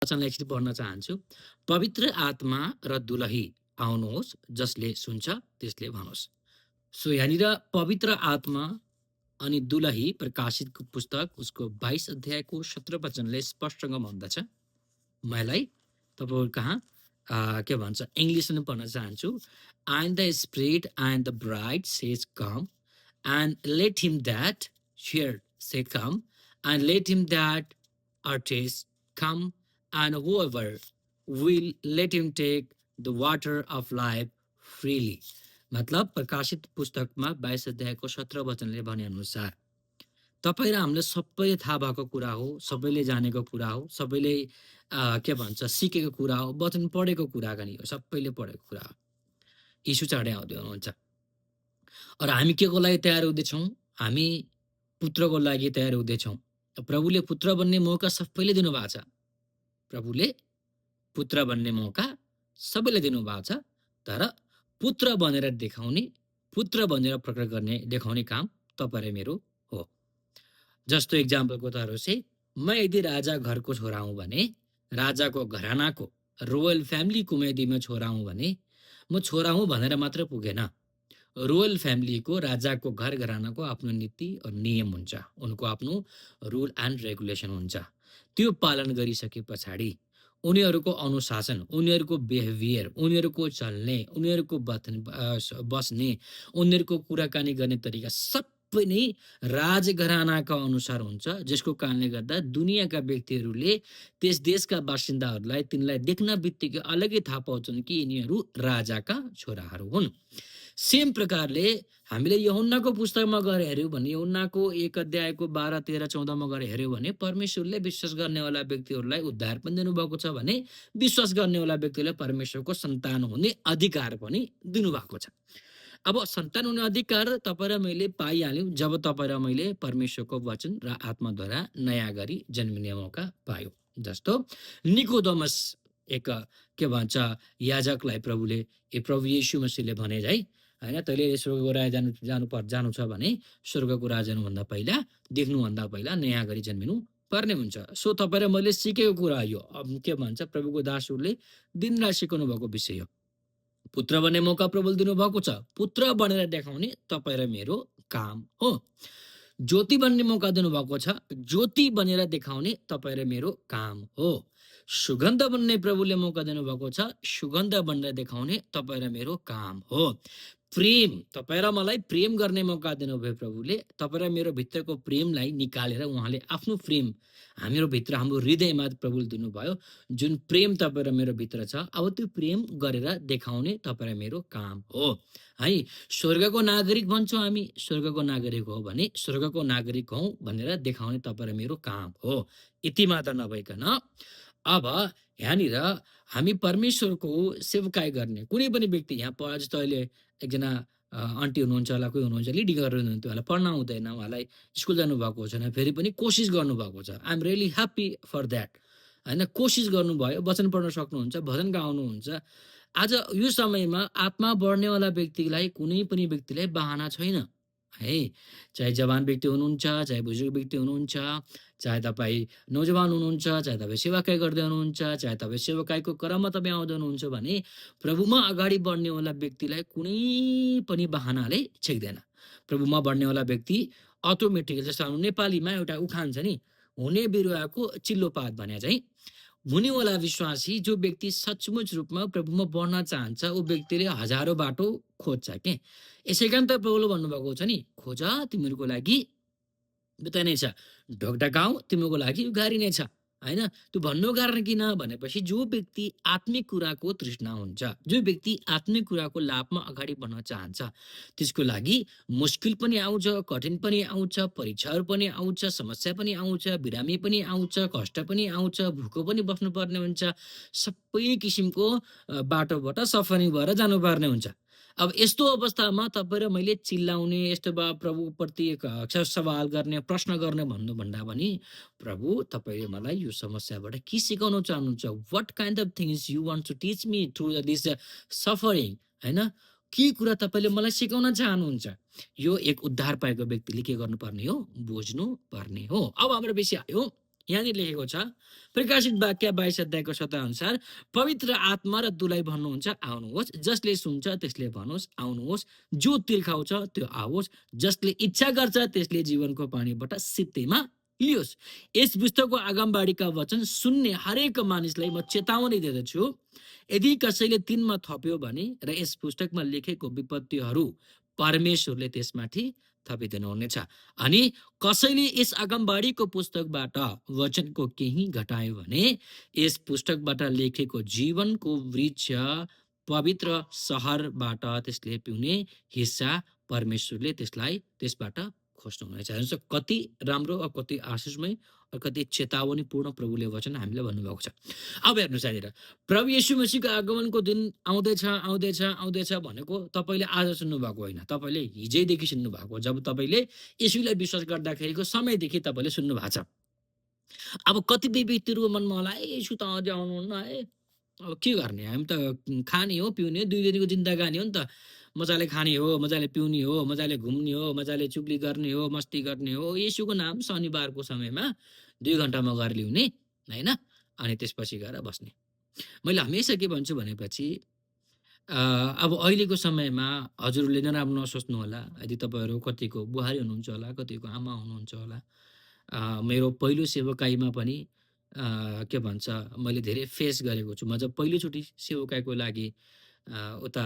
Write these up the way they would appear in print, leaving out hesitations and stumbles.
वचनलाई एकचोटि पढ्न चाहन्छु। पवित्र आत्मा र दुलही आउनुहोस्, जसले सुन्छ त्यसले भनोस्। सो यहाँनिर पवित्र आत्मा अनि दुलही प्रकाशितको पुस्तक उसको 22 अध्यायको 17 वचनले स्पष्टसँग भन्दछ। मलाई तपाईँहरू कहाँ के भन्छ इङ्ग्लिसमा पढ्न चाहन्छु। And the spirit and the bride says come and let him that here say come and let him that artist come and whoever will let him take the water of life freely। मतलब प्रकाशित पुस्तकमा 22 अध्यायको 17 वचनले भने अनुसार तपाईँ र हामीले सबैले थाहा भएको कुरा हो, सबैले जानेको कुरा हो, सबैले के भन्छ सिकेको कुरा हो, वचन पढेको कुराकानी हो, सबैले पढेको कुरा हो। यीशु चाँडै आउँदै हुनुहुन्छ र हामी के को लागि तयार हुँदैछौँ? हामी पुत्रको लागि तयार हुँदैछौँ। प्रभुले पुत्र बन्ने मौका सबैले दिनुभएको छ। प्रभुले पुत्र बन्ने मौका सबैले दिनुभएको छ। तर पुत्र बनेर देखाउने, पुत्र बनेर प्रकट गर्ने देखाउने काम तपाईँ र मेरो हो। जस्तो इक्जाम्पलको तहर से म यदि राजा घरको छोरा हुँ भने, राजाको घरानाको रोयल फ्यामिलीको म यदि म छोरा हुँ भने, म छोरा हुँ भनेर मात्र पुगेन। रोयल फ्यामिलीको राजाको घर घरानाको आफ्नो नीति और नियम हुन्छ, उनको आफ्नो रुल एन्ड रेगुलेसन हुन्छ। त्यो पालन गरिसके पछाडि उनीहरूको अनुशासन, उनीहरूको बिहेभियर, उनीहरूको चल्ने, उनीहरूको बस्ने, उनीहरूको कुराकानी गर्ने तरिका सबै नै राजघरानाका अनुसार हुन्छ, जसको कारणले गर्दा दुनियाँका व्यक्तिहरूले त्यस देशका बासिन्दाहरूलाई तिनलाई देख्न बित्तिकै अलग्गै थाहा पाउँछन् कि यिनीहरू राजाका छोराहरू हुन्। सेम प्रकारले हामीले यूहन्नाको पुस्तकमा गएर हेर्यौँ भने, यूहन्नाको 1 अध्यायको 12, 13, 14मा गएर हेर्यौँ भने परमेश्वरले विश्वास गर्नेवाला व्यक्तिहरूलाई उद्धार पनि दिनुभएको छ भने विश्वास गर्नेवाला व्यक्तिलाई परमेश्वरको सन्तान हुने अधिकार पनि दिनुभएको छ। अब सन्तान हुने अधिकार तपाईँ र मैले पाइहाल्यौँ जब तपाईँ र मैले परमेश्वरको वचन र आत्माद्वारा नयाँ गरी जन्मिने मौका पायौँ। जस्तो निकोदेमस एक के भन्छ याजकलाई प्रभुले प्रभु येशू मसीहले भने है, हैन तैँले स्वर्गको राजा जानु छ भने स्वर्गको राजा हुनुभन्दा पहिला, देख्नुभन्दा पहिला नयाँ गरी जन्मिनु पर्ने हुन्छ। सो तपाईँ र मैले सिकेको कुरा यो के भन्छ प्रभुको दासहरूले दिनरात सिकाउनु भएको विषय हो। पुत्र बन्ने मौका प्रभुले दिनुभएको छ। पुत्र बनेर देखाउने तपाईँ र मेरो काम हो। ज्योति बन्ने मौका दिनुभएको छ। ज्योति बनेर देखाउने तपाईँ र मेरो काम हो। सुगन्ध बन्ने प्रभुले मौका दिनुभएको छ। सुगन्ध बनेर देखाउने तपाईँ र मेरो काम हो। प्रेम, तपाईँ र मलाई प्रेम गर्ने मौका दिनुभयो प्रभुले। तपाईँ र मेरो भित्रको प्रेमलाई निकालेर उहाँले आफ्नो प्रेम हाम्रो भित्र, हाम्रो हृदयमा प्रभुले दिनुभयो। जुन प्रेम तपाईँ र मेरो भित्र छ, अब त्यो प्रेम गरेर देखाउने तपाईँ र मेरो काम हो है। स्वर्गको नागरिक भन्छौँ हामी, स्वर्गको नागरिक हो भने स्वर्गको नागरिक हौँ भनेर देखाउने तपाईँ र मेरो काम हो। यति मात्र नभइकन अब यहाँनिर हामी परमेश्वरको सेवकाई गर्ने कुनै पनि व्यक्ति, यहाँ जस्तो अहिले एकजना आन्टी हुनुहुन्छ होला, कोही हुनुहुन्छ लिडिङ गरेर हुनुहुन्थ्यो, उहाँलाई पढ्न आउँदैन, उहाँलाई स्कुल जानुभएको छैन, फेरि पनि कोसिस गर्नुभएको छ। I am really happy for that होइन। कोसिस गर्नुभयो, वचन पढ्न सक्नुहुन्छ, भजन गाउनुहुन्छ। आज यो समयमा आत्मा बढ्नेवाला व्यक्तिलाई, कुनै पनि व्यक्तिलाई बहाना छैन है। चाहे जवान व्यक्ति हुनुहुन्छ, चाहे बुजुर्ग व्यक्ति हुनुहुन्छ, चाहे तपाईँ नौजवान हुनुहुन्छ, चाहे तपाईँ सेवाकाई गर्दै हुनुहुन्छ, चाहे तपाईँ सेवाकाईको क्रममा तपाईँ आउँदै हुनुहुन्छ भने प्रभुमा अगाडि बढ्नेवाला व्यक्तिलाई कुनै पनि बहानाले छेक्दैन। प्रभुमा बढ्नेवाला व्यक्ति अटोमेटिकली, जस्तो हाम्रो नेपालीमा एउटा उखान छ नि, हुने बिरुवाको चिल्लो पात भने चाहिँ हुनेवाला विश्वासी जो व्यक्ति सचमुच रूपमा प्रभुमा बढ्न चाहन्छ ऊ व्यक्तिले हजारौँ बाटो खोज्छ के। यसै कारण त प्रभुले भन्नुभएको छ नि, खोज तिमीहरूको लागि बिताइ नै छ, ढोकढकाऊ तिमीहरूको लागि उघारी नै छ होइन। त्यो भन्नु कारण किन भनेपछि जो व्यक्ति आत्मिक कुराको तृष्णा हुन्छ, जो व्यक्ति आत्मिक कुराको लाभमा अगाडि बढ्न चाहन्छ, त्यसको लागि मुस्किल पनि आउँछ, कठिन पनि आउँछ, परीक्षाहरू पनि आउँछ, समस्या पनि आउँछ, बिरामी पनि आउँछ, कष्ट पनि आउँछ, भुको पनि बस्नुपर्ने हुन्छ, सबै किसिमको बाटोबाट सफरिङ भएर जानुपर्ने हुन्छ। अब यस्तो अवस्थामा तपाईँ र मैले चिल्लाउने, यस्तो प्रभुप्रति सवाल गर्ने, प्रश्न गर्ने भन्नुभन्दा पनि प्रभु तपाईँले मलाई यो समस्याबाट के सिकाउन चाहनुहुन्छ, what kind of things you want to teach me through this suffering होइन। के कुरा तपाईँले मलाई सिकाउन चाहनुहुन्छ, यो एक उद्धार पाएको व्यक्तिले के गर्नुपर्ने हो, बुझ्नु पर्ने हो। अब हाम्रो विषय आयो यहाँनिर लेखेको छ प्रकाशित वाक्य 22 अध्यायको 17 अनुसार पवित्र आत्मा र दुलाई भन्नुहुन्छ आउनुहोस्, जसले सुन्छ त्यसले भनोस् आउनुहोस्, जो तिर्खाउँछ त्यो आओस्, जसले इच्छा गर्छ त्यसले जीवनको पानीबाट सित्तैमा लियोस्। यस पुस्तकको आगमबाडीका वचन सुन्ने हरेक मानिसलाई म चेतावनी दिँदछु, यदि कसैले तिनमा थप्यो भने र यस पुस्तकमा लेखेको विपत्तिहरू परमेश्वरले त्यसमाथि थपिदिनुहुनेछ। अनि कसैले यस आगमबाडीको पुस्तकबाट वचनको केही घटायो भने यस पुस्तकबाट लेखेको जीवनको वृक्ष पवित्र सहरबाट त्यसले पिउने हिस्सा परमेश्वरले त्यसलाई त्यसबाट खोज्नुहुनेछ। हेर्नुहोस् कति राम्रो और कति आशिषमय और कति चेतावनीपूर्ण प्रभुले वचन हामीलाई भन्नुभएको छ। अब हेर्नुहोस् यहाँनिर प्रभु येशू मसीहको आगमनको दिन आउँदैछ आउँदैछ आउँदैछ भनेको तपाईँले आज सुन्नुभएको होइन, तपाईँले हिजैदेखि सुन्नुभएको। जब तपाईँले येशूलाई विश्वास गर्दाखेरिको समयदेखि तपाईँले सुन्नु भएको छ। अब कतिपय व्यक्तिहरूको मनमा होला येशू त अझै आउनुहुन्न है, अब के गर्ने, हामी त खाने हो पिउने हो, 2 दिनको जिन्दगानी हो नि त, मजाले खाने हो, मजाले पिउने हो, मजाले घुम्ने हो, मजाले चुगली गर्ने हो, मस्ती गर्ने हो। येशूको नाम शनिबारको समयमा 2 घन्टामा गरेर ल्याउने होइन, अनि त्यसपछि गएर बस्ने। मैले हमेसा के भन्छु भनेपछि अब अहिलेको समयमा हजुरहरूले नराम्रो नसोच्नु होला। यदि तपाईँहरू कतिको बुहारी हुनुहुन्छ होला, कतिको आमा हुनुहुन्छ होला। मेरो पहिलो सेवकाईमा पनि के भन्छ मैले धेरै फेस गरेको छु। म जब पहिलोचोटि सेवकाईको लागि उता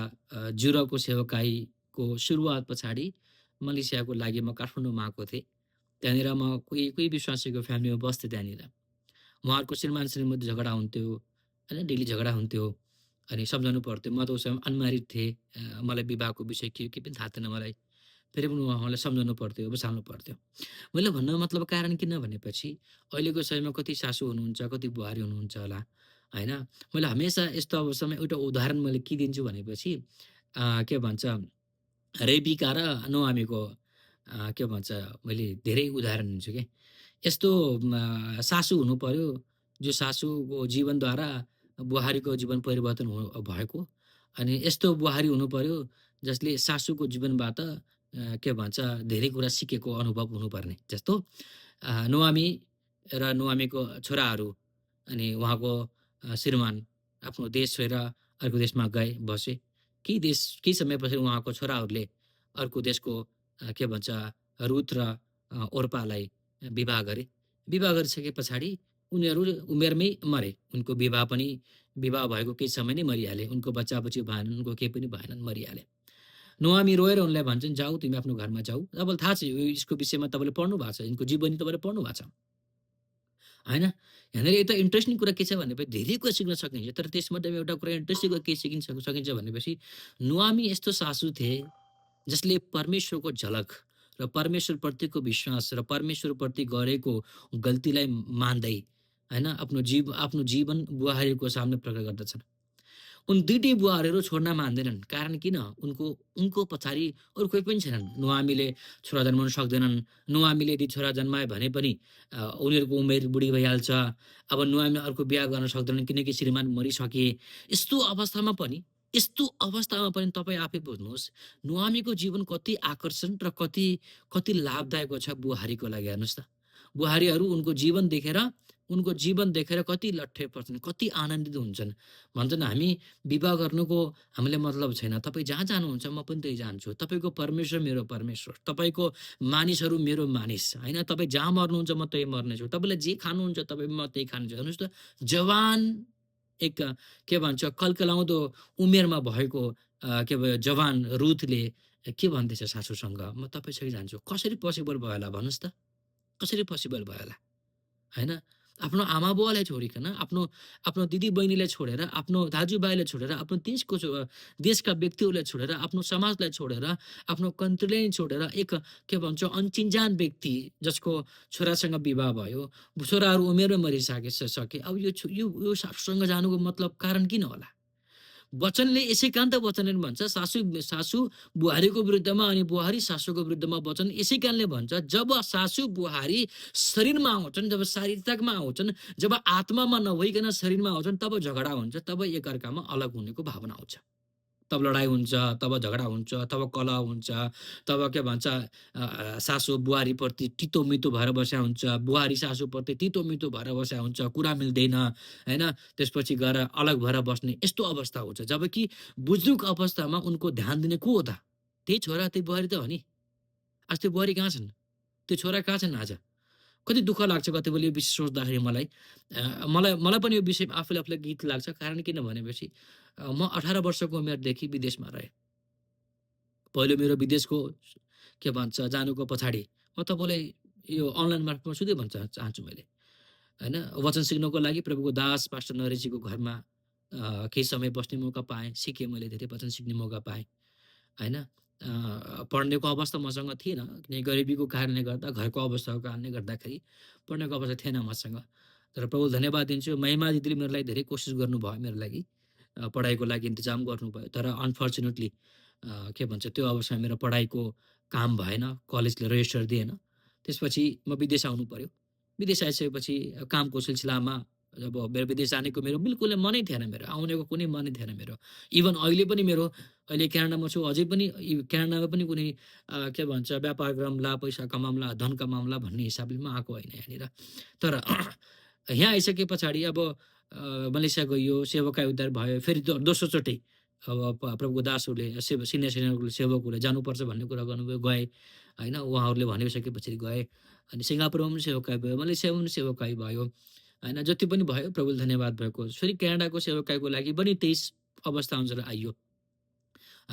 जुरको सेवकाईको सुरुवात पछाडि मलेसियाको लागि म काठमाडौँमा आएको थिएँ। त्यहाँनिर म कोही विश्वासीको फ्यामिलीमा बस्थेँ। त्यहाँनिर उहाँहरूको श्रीमान श्रीमती झगडा हुन्थ्यो होइन, डेली झगडा हुन्थ्यो। अनि सम्झाउनु पर्थ्यो। म त उस समय अनम्यारिड थिएँ, मलाई विवाहको विषय के पनि थाहा थिएन मलाई। फेरि पनि उहाँलाई सम्झाउनु पर्थ्यो, बसाल्नु पर्थ्यो। मैले भन्नुको मतलब कारण किन भनेपछि अहिलेको समयमा कति सासू हुनुहुन्छ, कति बुहारी हुनुहुन्छ होला होइन। मैले हमेसा यस्तो अवस्थामा एउटा उदाहरण मैले के दिन्छु भनेपछि के भन्छ रेबिका र नोआमीको के भन्छ मैले धेरै उदाहरण दिन्छु के। यस्तो सासू हुनु पर्यो जो सासूको जीवनद्वारा बुहारीको जीवन परिवर्तन भएको, अनि यस्तो बुहारी हुनु पर्यो जसले सासूको जीवनबाट के भन्छ धेरै कुरा सिकेको अनुभव हुनुपर्ने। जस्तो नोआमी र नोआमीको छोराहरू अनि उहाँको श्रीमान आफ्नो देश छोडेर अर्को देशमा गए, बसे। केही समयपछि उहाँको छोराहरूले अर्को देशको के भन्छ रुथ र ओर्पालाई विवाह गरे। विवाह गरिसके पछाडि उनीहरू उमेरमै मरे। उनको विवाह भएको केही समय नै मरिहाले। उनको बच्चा-बच्ची भएनन्, उनको केही पनि भएनन्, मरिहाले। नोआमी रोएर उनलाई भन्छन् जाऊ तिमी आफ्नो घरमा जाऊ। तपाईँलाई थाहा छ यसको विषयमा तपाईँले पढ्नु भएको छ, यिनको जीवनी तपाईँले पढ्नु भएको छ होइन। यहाँनिर एउटा इन्ट्रेस्टिङ कुरा के छ भनेपछि धेरै कुरा सिक्न सकिन्छ, तर त्यसमध्येमा एउटा कुरा इन्ट्रेस्टिङ के सकिन्छ भनेपछि नोआमी यस्तो सासू थिए जसले परमेश्वरको झलक र परमेश्वरप्रतिको विश्वास र परमेश्वरप्रति गरेको गल्तीलाई मान्दै होइन आफ्नो जीवन बुहारीको सामने प्रकट गर्दछन्। उन दुईटै बुहारीहरू छोड्न मान्दैनन्। कारण किन? उनको पछाडि अरू कोही पनि छैनन्। नोआमीले छोरा जन्माउन सक्दैनन्। नोआमीले यदि छोरा जन्मायो भने पनि उनीहरूको उमेर बुढी भइहाल्छ। अब नोआमी अर्को बिहा गर्न सक्दैनन् किनकि श्रीमान मरिसके। यस्तो अवस्थामा पनि तपाईँ आफै बुझ्नुहोस् नोआमीको जीवन कति आकर्षण र कति लाभदायक छ बुहारीको लागि। हेर्नुहोस् त, बुहारीहरू उनको जीवन देखेर कति लट्ठे पर्छन्, कति आनन्दित हुन्छन्। भन्छन् हामी विवाह गर्नुको हामीलाई मतलब छैन, तपाईँ जहाँ जानुहुन्छ म पनि त्यही जान्छु, तपाईँको परमेश्वर मेरो परमेश्वर, तपाईँको मानिसहरू मेरो मानिस होइन, तपाईँ जहाँ मर्नुहुन्छ म त्यही मर्नेछु, तपाईँलाई जे खानुहुन्छ तपाईँ म त्यही खानेछु। हेर्नुहोस् त, जवान एक के भन्छ कलकलाउँदो उमेरमा भएको के भयो जवान रुथले के भन्दैछ सासूसँग, म तपाईँसँग जान्छु। कसरी पोसिबल भयो होला भन्नुहोस् त, कसरी पोसिबल भयो होला होइन। आफ्नो आमा बुवालाई छोडिकन, आफ्नो दिदी बहिनीलाई छोडेर, आफ्नो दाजुभाइलाई छोडेर, आफ्नो देशका व्यक्तिहरूलाई छोडेर, आफ्नो समाजलाई छोडेर, आफ्नो कन्ट्रीलाई छोडेर एक के भन्छ अनचिन्जान व्यक्ति जसको छोरासँग विवाह भयो, छोराहरू उमेरमा मरिसके। अब यो सासूसँग जानुको मतलब कारण किन होला? वचनले यसै कारण त वचनले भन्छ सासू बुहारीको विरुद्धमा अनि बुहारी सासूको विरुद्धमा वचन यसै कारणले भन्छ जब सासू बुहारी शरीरमा आउँछन्, जब शारीरिकतामा आउँछन्, जब आत्मामा नभइकन शरीरमा आउँछन् तब झगडा हुन्छ, तब एकअर्कामा अलग हुनेको भावना आउँछ। तब लडाइँ हुन्छ, तब झगडा हुन्छ, तब कलह हुन्छ, तब के भन्छ सासू बुहारीप्रति तितो-मितो भएर बसेका हुन्छ, बुहारी सासूप्रति तितो-मितो भएर बसेका हुन्छ, कुरा मिल्दैन, होइन? त्यसपछि गएर अलग भएर बस्ने यस्तो अवस्था हुन्छ। जबकि बुझ्नुको अवस्थामा उनको ध्यान दिने को हो त? त्यही छोरा, त्यही बुहारी त हो नि। आज त्यो बुहारी कहाँ छन्? त्यो छोरा कहाँ छन् आज? कति दुःख लाग्छ कतिबेला यो विषय सोच्दाखेरि मलाई। मलाई मलाई पनि यो विषयमा आफूले आफूलाई गीत लाग्छ। कारण किन भनेपछि म 18 वर्षको उमेरदेखि विदेशमा रहेँ। पहिलो मेरो विदेशको के भन्छ जानुको पछाडि म तपाईँलाई यो अनलाइन मार्फतमा सोधै भन्न चाहन्छु मैले। होइन? वचन सिक्नको लागि प्रभुको दास पास्टर नरेशजीको घरमा केही समय बस्ने मौका पाएँ। सिकेँ मैले धेरै वचन सिक्ने मौका पाएँ। होइन? पढ्नेको अवस्था मसँग थिएन। किनकि गरिबीको कारणले गर्दा, घरको अवस्थाको कारणले गर्दाखेरि पढ्नेको अवस्था थिएन मसँग। तर प्रभुलाई धन्यवाद दिन्छु। महिमा दिदीले मेरो लागि धेरै कोसिस गर्नुभयो मेरो लागि। पढाइको लागि इन्तजाम गर्नुभयो। तर अनफर्चुनेटली के भन्छ त्यो अवस्थामा मेरो पढाइको काम भएन। कलेजले रेजिस्टर दिएन। त्यसपछि म विदेश आउनु पर्यो। विदेश आइसकेपछि कामको सिलसिलामा अब मेरो विदेश जानेको मेरो बिल्कुलै मनै थिएन मेरो। आउनेको कुनै मनै थिएन मेरो। इभन अहिले पनि मेरो अहिले क्यानाडामा छु। अझै पनि क्यानाडामा पनि कुनै के भन्छ व्यापार गरौँला, पैसा कमाउँला, धन कमाउँला भन्ने हिसाबले म आएको होइन यहाँनिर। तर यहाँ आइसके पछाडि अब मलेसिया गइयो, सेवकाई उद्धार भयो। फेरि दोस्रोचोटि अब प्रभुको दासहरूले सिनियर सेवकहरूले जानुपर्छ भन्ने कुरा गर्नुभयो, गएँ। होइन? उहाँहरूले भनिसकेपछि गएँ। अनि सिङ्गापुरमा पनि सेवकाई भयो, मलेसियामा पनि सेवकाई भयो। होइन? जति पनि भयो प्रभुलाई धन्यवाद भएको होस्। फेरि क्यानाडाको सेवकाईको लागि पनि त्यही अवस्था अनुसार आइयो।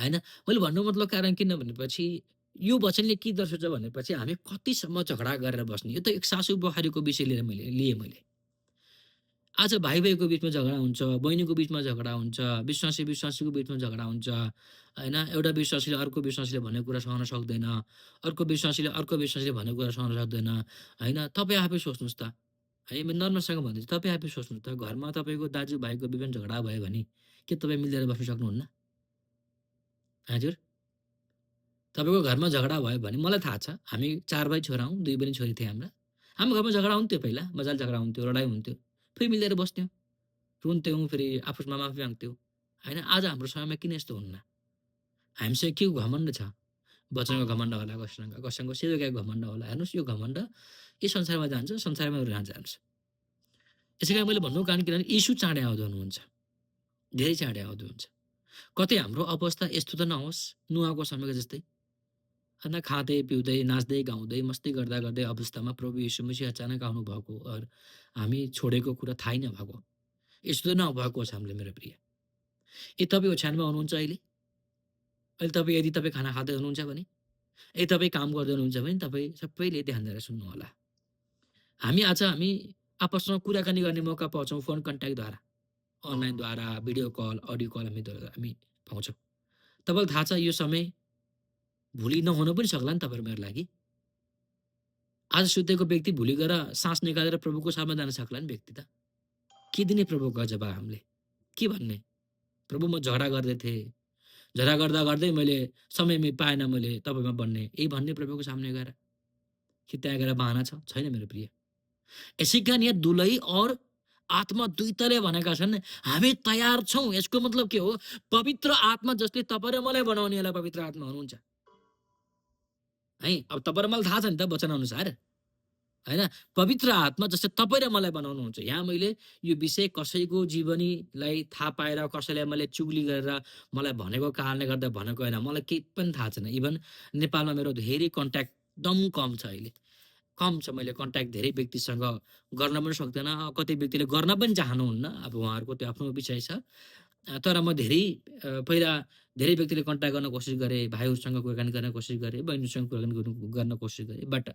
होइन? मैले भन्नुको मतलब कारण किन भनेपछि यो वचनले के दर्शाउँछ भनेपछि हामी कतिसम्म झगडा गरेर बस्ने। यो त एक सासू बुहारीको विषय लिएर लिएँ मैले। आज भाइ-भाइको बिचमा झगडा हुन्छ, बहिनीको बिचमा झगडा हुन्छ, विश्वासी-विश्वासीको बिचमा झगडा हुन्छ, होइन? एउटा विश्वासीले अर्को विश्वासीले भनेको कुरा सहन सक्दैन, अर्को विश्वासीले अर्को विश्वासीले भनेको कुरा सहन सक्दैन, होइन? तपाईँ आफै सोच्नुहोस् त, है? म नर्मसँग भन्दैछु, तपाईँ आफै सोच्नुहोस् त, घरमा तपाईँको दाजु-भाइको बिचमा झगडा भयो भने के तपाईँ मिलेर बस्न सक्नुहुन्न? हजुर? तपाईँको घरमा झगडा भयो भने मलाई थाहा छ, हामी 4 भाइ छोरा हौँ, 2 बहिनी छोरी थिए हाम्रा। हाम्रो घरमा झगडा हुन्थ्यो पहिला, मजाले झगडा हुन्थ्यो, लडाइँ हुन्थ्यो, फेरि मिलेर बस्थ्यौँ। रुन्थ्यौँ, फेरि आपसमा माफी माग्थ्यौँ, होइन? आज हाम्रो समयमा किन यस्तो हुन्न? हामीसँग के घमण्ड छ? वचनको घमण्ड होला कसैसँग, कसैको सेवकाईको घमण्ड होला। हेर्नुहोस् यो घमण्ड यो संसारमा जान्छ, संसारमै रहन्छ हेर्नुहोस्। यसै कारण मैले भन्नुको कारण किनभने यीशु चाँडै आउँदो हुनुहुन्छ, धेरै चाँडै आउँदो हुन्छ। कतै हाम्रो अवस्था यस्तो त नहोस् नुहाको समयको जस्तै, होइन? खाँदै, पिउँदै, नाच्दै, गाउँदै, मस्ती गर्दा-गर्दै अवस्थामा प्रभु यीशु मसीह अचानक आउनुभएको और हामी छोडेको कुरा थाहै नभएको। यस्तो नभएको होस् हामीलाई मेरो प्रिय। तपाईँ ओछ्यानमा हुनुहुन्छ अहिले? अहिले तपाईँ यदि तपाईँ खाना खाँदै हुनुहुन्छ भने, यदि तपाईँ काम गर्दै हुनुहुन्छ भने तपाईँ सबैले ध्यान दिएर सुन्नुहोला। हामी आपसमा कुराकानी गर्ने मौका पाउँछौँ फोन कन्ट्याक्टद्वारा, अनलाइनद्वारा, भिडियो कल, अडियो कल हामी पाउँछौँ। तपाईँलाई थाहा छ यो समय भोलि नहुन पनि सक्ला नि तपाईँहरू मेरो लागि। आज सुतेको व्यक्ति भोलि गएर सास निकालेर प्रभुको सामु जान सक्ला नि व्यक्ति त। के दिने प्रभुको जवाब हामीले? के भन्ने? प्रभु म झगडा गर्दै थिएँ। झगडा गर्दा-गर्दै मैले समय पाएन मैले तपाईँमा बन्ने। यही भन्ने प्रभुको सामने गएर? कि त्यहाँ गएर बहाना छ? छैन मेरो प्रिय। यसै कारण यहाँ दुलही और आत्मा दुईटैले भनेका छन्, हामी तयार छौँ। यसको मतलब के हो? पवित्र आत्मा जसले तपाईँ र मलाई बनाउनेवाला पवित्र आत्मा हुनुहुन्छ। है? अब तपाईँ र मलाई थाहा छ नि त वचनअनुसार, होइन? पवित्र आत्मा जस्तै तपाईँ र मलाई बनाउनुहुन्छ। यहाँ मैले यो विषय कसैको जीवनीलाई थाहा पाएर, कसैलाई मैले चुगली गरेर मलाई भनेको कारणले गर्दा भनेको होइन। मलाई केही पनि थाहा छैन। इभन नेपालमा मेरो धेरै कन्ट्याक्ट एकदम कम छ अहिले। कम छ। मैले कन्ट्याक्ट धेरै व्यक्तिसँग गर्न पनि सक्दैन। कति व्यक्तिले गर्न पनि चाहनुहुन्न। अब उहाँहरूको त्यो आफ्नो विषय छ। तर म धेरै पहिला धेरै व्यक्तिले कन्ट्याक्ट गर्न कोसिस गरेँ, भाइहरूसँग कुराकानी गर्न कोसिस गरेँ, बहिनीसँग कुराकानी गर्न कोसिस गरेँ। बट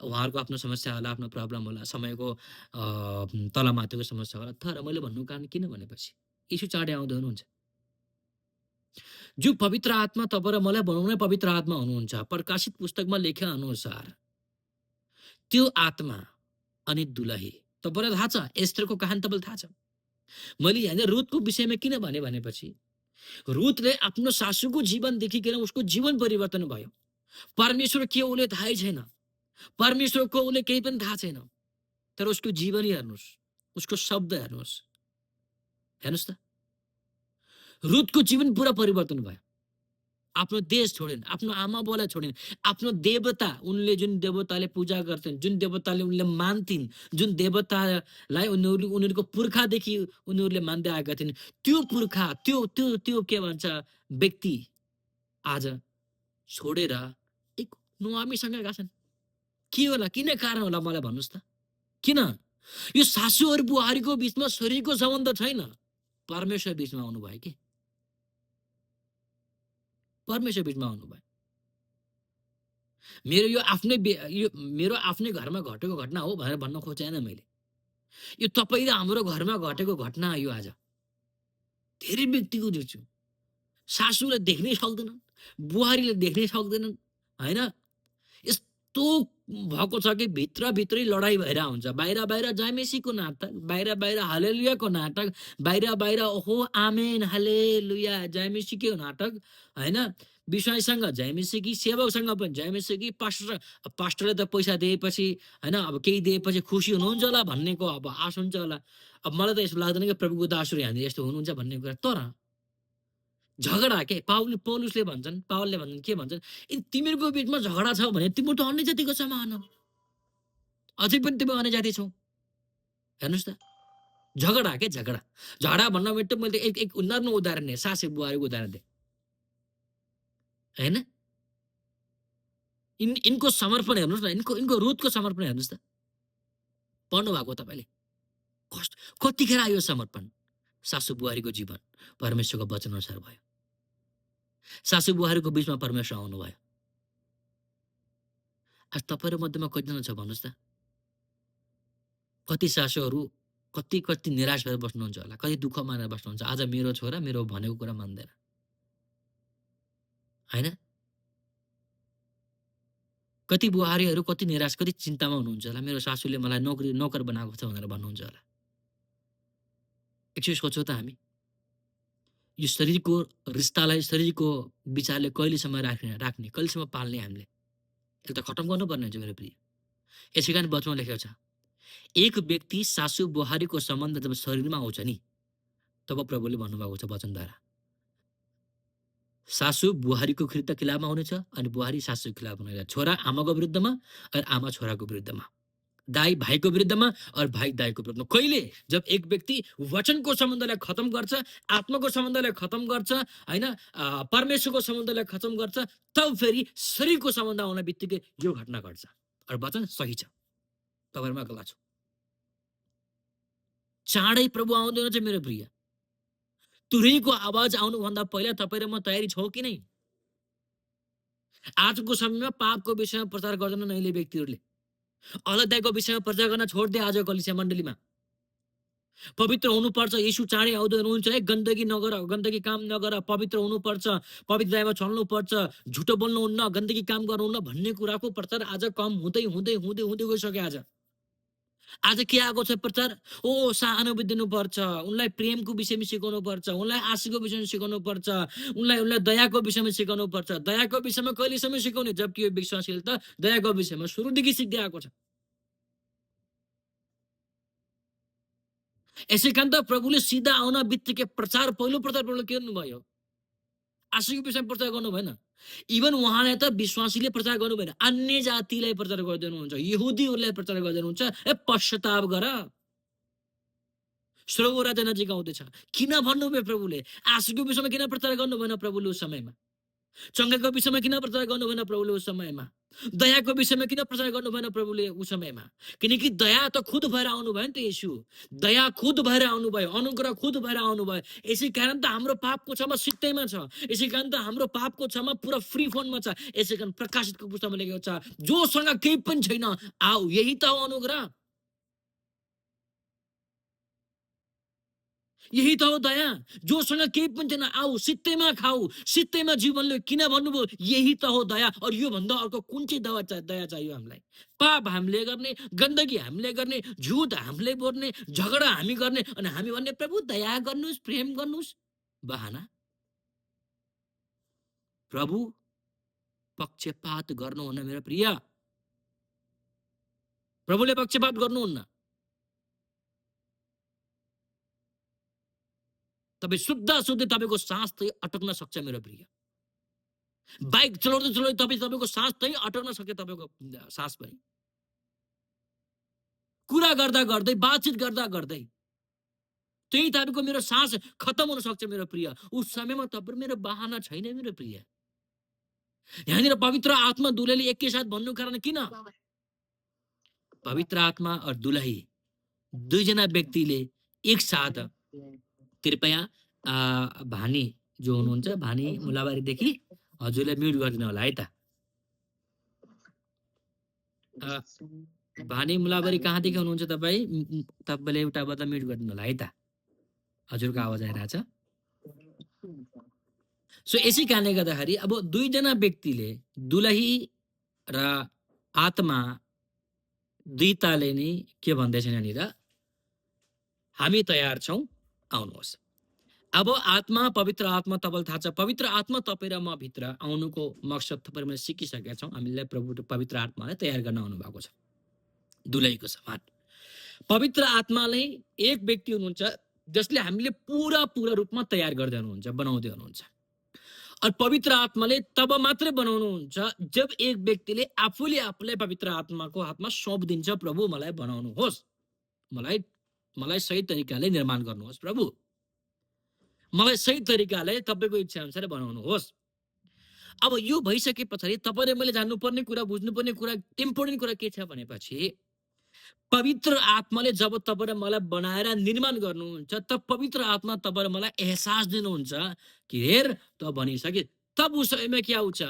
उहाँहरूको आफ्नो समस्या होला, आफ्नो प्रब्लम होला, समयको तलमाथिको समस्या होला। तर मैले भन्नुको कारण किन भनेपछि यीशु चाँडै आउँदै हुनुहुन्छ। जो पवित्र आत्मा तपाईँ र मलाई बनाउने पवित्र आत्मा हुनुहुन्छ। प्रकाशित पुस्तकमा लेखे अनुसार त्यो आत्मा अनि दुलही तपाईँलाई थाहा छ, एस्टरको कहानी तपाईँलाई थाहा छ। मैले यहाँ रुथको विषयमा किन भनेपछि रुथले आफ्नो सासूको जीवन देखिकन उसको जीवन परिवर्तन भयो। परमेश्वर के उसले थाहै छैन, परमेश्वरको उसले केही पनि थाहा छैन। तर उसको जीवनी हेर्नुहोस्, उसको शब्द हेर्नुहोस्, हेर्नुहोस् त। रुथको जीवन पुरा परिवर्तन भयो। आफ्नो देश छोडिन्, आफ्नो आमा बुवालाई छोडिन्, आफ्नो देवता, उनले जुन देवताले पूजा गर्थ्इन्, जुन देवताले उनले मान्थिन्, जुन देवतालाई उनीहरूको पुर्खादेखि उनीहरूले मान्दै आएका थिइन्, त्यो पुर्खा, त्यो त्यो त्यो के भन्छ व्यक्ति आज छोडेर एक नुहामीसँग गएका छन्। के होला? किन कारण होला मलाई भन्नुहोस् त? किन? यो सासू और बुहारीको बीचमा शरीरको सम्बन्ध छैन, परमेश्वर बीचमा आउनुभयो के? परमेश्वर बीचमा आउनुभयो। यो मेरो आफ्नै घरमा घटेको घटना हो भनेर भन्न खोजेन मैले। यो तपाईँ र हाम्रो घरमा घटेको घटना हो यो आज। धेरै व्यक्तिको देख्छु। सासूले देख्नै सक्दैनन्, बुहारीले देख्नै सक्दैनन्, हैन? यस्तो भएको छ कि भित्रभित्रै लडाइँ भएर हुन्छ। बाहिर जामेसीको नाटक, बाहिर हालेलुयाको नाटक, बाहिर ओहो आमेन हालेलुया जामेसीको नाटक, हैन? विश्वासीसँग जामेसी कि सेवकसँग पनि जामेसी कि पास्टरले त पैसा दिएपछि, हैन? अब केही दिएपछि खुसी हुनुहुन्छ होला भन्नेको अब आश हुन्छ होला। अब मलाई त यस्तो लाग्दैन कि प्रभुको दासहरू यहाँनिर यस्तो हुनुहुन्छ भन्ने कुरा। तर झगडा के पौलुसले भन्छन्, पावलले भन्छन्, के भन्छन्? तिमीहरूको बीचमा झगडा छ भने तिम्रो त अन्य जातिको समान हो। अझै पनि तिमी अन्य जाति छौ। हेर्नुहोस् त, झगडा के झगडा। झगडा भन्न बित्तिकै मैले एक नर्म उदाहरण दिएँ, सासू बुहारीको उदाहरण दिएँ, हैन? यिनको समर्पण हेर्नुहोस् न, यिनको रुथको समर्पण हेर्नुहोस् त। पढ्नु भएको तपाईँले। कतिखेर आयो समर्पण? सासू बुहारीको जीवन परमेश्वरको वचन अनुसार भयो। सासू बुहारीको बीचमा परमेश्वर आउनुभयो। आज तपाईँहरू मध्येमा कतिजना छ भन्नुहोस् त? कति सासूहरू कति निराश भएर बस्नुहुन्छ होला, कति दुःख मानेर बस्नुहुन्छ। आज मेरो छोरा मेरो भनेको कुरा मान्दैन, हैन? कति बुहारीहरू कति निराश, कति चिन्तामा हुनुहुन्छ होला। मेरो सासूले मलाई नोकर बनाएको छ भनेर भन्नुहुन्छ होला। एकछिन सोचौँ त हामी, यो शरीरको रिस्तालाई, शरीरको विचारले कहिलेसम्म राख्ने, कहिलेसम्म पाल्ने हामीले? यसले त खतम गर्नुपर्ने हुन्छ मेरो प्रिय। यसै कारण वचनमा लेखेको छ, एक व्यक्ति सासू बुहारीको सम्बन्ध जब शरीरमा आउँछ नि, तब प्रभुले भन्नुभएको छ वचनद्वारा, सासू बुहारीको खिलाफमा हुनेछ अनि बुहारी सासूको खिलाफमा हुनेछ। छोरा आमाको विरुद्धमा और आमा छोराको विरुद्धमा, दाई भाइको विरुद्धमा और भाइ दाइको विरुद्धमा। कहिले? जब एक व्यक्ति वचनको सम्बन्धलाई खतम गर्छ, आत्माको सम्बन्धलाई खतम गर्छ, हैन? परमेश्वरको सम्बन्धलाई खतम गर्छ, तब फेरि शरीरको सम्बन्ध आउन बित्तिकै यो घटना घट्छ। और वचन सही छ, तपाईँहरूमा गल्ला छु। चाँडै प्रभु आउँदैन छ मेरो प्रिय। तुरैको आवाज आउनुभन्दा पहिला तपाईँ र म तयारी छौँ कि नै? आजको समयमा पापको विषयमा प्रचार गर्दैन नैले व्यक्तिहरूले। अलैताको विषयमा प्रचार गर्न छोड्दे आज कलिसिया मण्डलीमा। पवित्र हुनुपर्छ, यीशु चाँडै आउँदै हुनुहुन्छ, है गन्दगी नगर, गन्दगी काम नगर, पवित्र हुनुपर्छ, पवित्रतामा चल्नुपर्छ, झुटो बोल्नुहुन्न, गन्दगी काम गर्नुहुन्न भन्ने कुराको प्रचार आज कम हुँदै हुँदै हुँदै हुँदै गइसक्यो। आज के आएको छ प्रचार? ओ सहानुभूति दिनुपर्छ, उनलाई प्रेमको विषयमा सिकाउनु पर्छ, उनलाई आशीको विषयमा सिकाउनु पर्छ, उनलाई दयाको विषयमा सिकाउनु पर्छ। दयाको विषयमा कहिलेसम्म सिकाउने? जबकि यो विश्वासीले त दयाको विषयमा सुरुदेखि सिक्दै आएको छ। यसै कारण त प्रभुले सिधा आउन बित्तिकै पहिलो प्रचार प्रभुले के गर्नुभयो? आशीको विषयमा प्रचार गर्नु भएन। इभन उहाँलाई त विश्वासीले प्रचार गर्नु भएन, अन्य जातिलाई प्रचार गर्दै हुनुहुन्छ, यहुदीहरूलाई प्रचार गर्दै हुनुहुन्छ, पश्चाताप गर, स्वर्गको राज्य नजिक आउँदैछ। किन भन्नुभयो प्रभुले? आशीको विषयमा किन प्रचार गर्नु भएन प्रभुले उस समयमा? चङ्गाको विषयमा किन प्रचार गर्नु भएन प्रभुले उस समयमा? दयाको विषयमा किन प्रचार गर्नु भएन प्रभुले उस समयमा? किनकि दया त खुद भएर आउनुभयो नि त येशू। दया खुद भएर आउनुभयो, अनुग्रह खुद भएर आउनुभयो। यसै कारण त हाम्रो पापको क्षमा सित्तैमा छ। यसै कारण त हाम्रो पापको क्षमा पुरा फ्री फोनमा छ। यसै कारण प्रकाशितको पुस्तकमा लेखेको छ, जोसँग केही पनि छैन आऊ, यही त हो अनुग्रह, यही त हो दया। जोसँग केही पनि छैन आऊ, सित्तैमा खाऊ, सित्तैमा जीवन लियो। किन भन्नुभयो? यही त हो दया। और यो भन्दा अर्को कुन चाहिँ दया चाहियो हामीलाई? पाप हामीले गर्ने, गन्दगी हामीले गर्ने, झुट हामीले बोल्ने, झगडा हामी गर्ने, अनि हामी भन्ने प्रभु दया गर्नुहोस्, प्रेम गर्नुहोस्, बहाना। प्रभु पक्षपात गर्नुहुन्न मेरो प्रिय, प्रभुले पक्षपात गर्नुहुन्न। तपाईँ सुत्दा सुत्दै तपाईँको सास चाहिँ अटक्न सक्छ मेरो प्रिय। बाइक चलाउँदै चलाउँदै तपाईँको सास चाहिँ अटक्न सक्छ, तपाईँको सास पनि। कुरा गर्दा गर्दै, बातचित गर्दा गर्दै त्यही तपाईँको मेरो सास खत्तम हुन सक्छ मेरो प्रिय। उस समयमा तपाईँ मेरो बहाना छैन मेरो प्रिय। यहाँनिर पवित्र आत्मा दुलहीले एकैसाथ भन्नु कारण किन? पवित्र आत्मा और दुलही दुईजना व्यक्तिले एकसाथ, कृपया भानी जो हुनुहुन्छ, भानी मुलाबारीदेखि हजुरले म्युट गरिदिनु होला है त। भानी मुलाबारी कहाँदेखि हुनुहुन्छ तपाईँ? तपाईँले एउटाबाट म्युट गरिदिनु होला है त, हजुरको आवाज आइरहेछ। सो यसै कारणले गर्दाखेरि अब दुईजना व्यक्तिले, दुलही र आत्मा दुईताले नै के भन्दैछन् यहाँनिर? हामी तयार छौँ, आउनुहोस्। अब आत्मा, पवित्र आत्मा, तपाईँलाई थाहा छ पवित्र आत्मा तपाईँ र म भित्र आउनुको मकसद तपाईँले सिकिसकेका छौँ। हामीलाई प्रभु पवित्र आत्मालाई तयार गर्न आउनु भएको छ, दुलहीको समान। पवित्र आत्माले एक व्यक्ति हुनुहुन्छ जसले हामीले पूरा रूपमा तयार गर्दै हुनुहुन्छ, बनाउँदै हुनुहुन्छ। और पवित्र आत्माले तब मात्रै बनाउनुहुन्छ जब एक व्यक्तिले आफूलाई पवित्र आत्माको हातमा सौंपिदिन्छ, प्रभु मलाई बनाउनुहोस्, मलाई सही तरिकाले निर्माण गर्नुहोस्, प्रभु मलाई सही तरिकाले तपाईँको इच्छा अनुसार बनाउनुहोस्। अब यो भइसके पछाडि तपाईँले मैले जान्नुपर्ने कुरा, बुझ्नुपर्ने कुरा, इम्पोर्टेन्ट कुरा के छ भनेपछि पवित्र आत्माले जब तपाईँ र मलाई बनाएर निर्माण गर्नुहुन्छ, तब पवित्र आत्मा तपाईँ र मलाई एहसास दिनुहुन्छ कि हेर त बनिसके। तब उस समयमा क्या हुन्छ?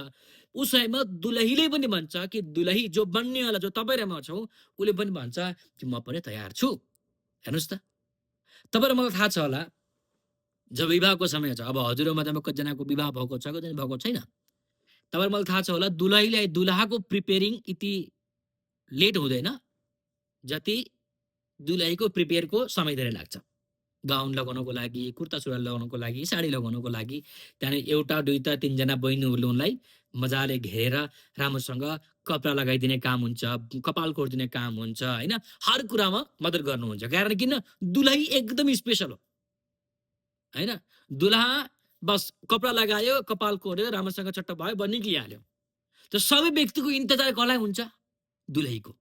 उस समयमा दुलहीले पनि भन्छ कि दुलही जो बन्नेवाला, जो तपाईँ र म छौँ, उसले पनि भन्छ कि म पनि तयार छु। हेर्नुहोस् त, तपाईँ र मलाई थाहा छ होला जब विवाहको समय छ, अब हजुरहरूमा कतिजनाको विवाह भएको छ, कतिजना भएको छैन। तपाईँ मलाई थाहा छ होला दुलहीले दुलहाको प्रिपेयरिङ यति लेट हुँदैन जति दुलहीको प्रिपेयरको समय धेरै लाग्छ। गाउन लगाउनको लागि, कुर्ता सुरुवाल लगाउनको लागि, साडी लगाउनको लागि, त्यहाँदेखि एउटा दुईटा तीनजना बहिनीहरूले उनलाई मजाले घेरेर राम्रोसँग कपडा लगाइदिने काम हुन्छ, कपाल कोरिदिने काम हुन्छ, होइन, हर कुरामा मद्दत गर्नुहुन्छ। कारण किन? दुलही एकदम स्पेसल हो, होइन। दुलहा बस कपडा लगायो, कपाल कोर्यो, राम्रोसँग चट्ट भयो, निक्लिहाल्यो। त सबै व्यक्तिको इन्तजार कसलाई हुन्छ? दुलहीको।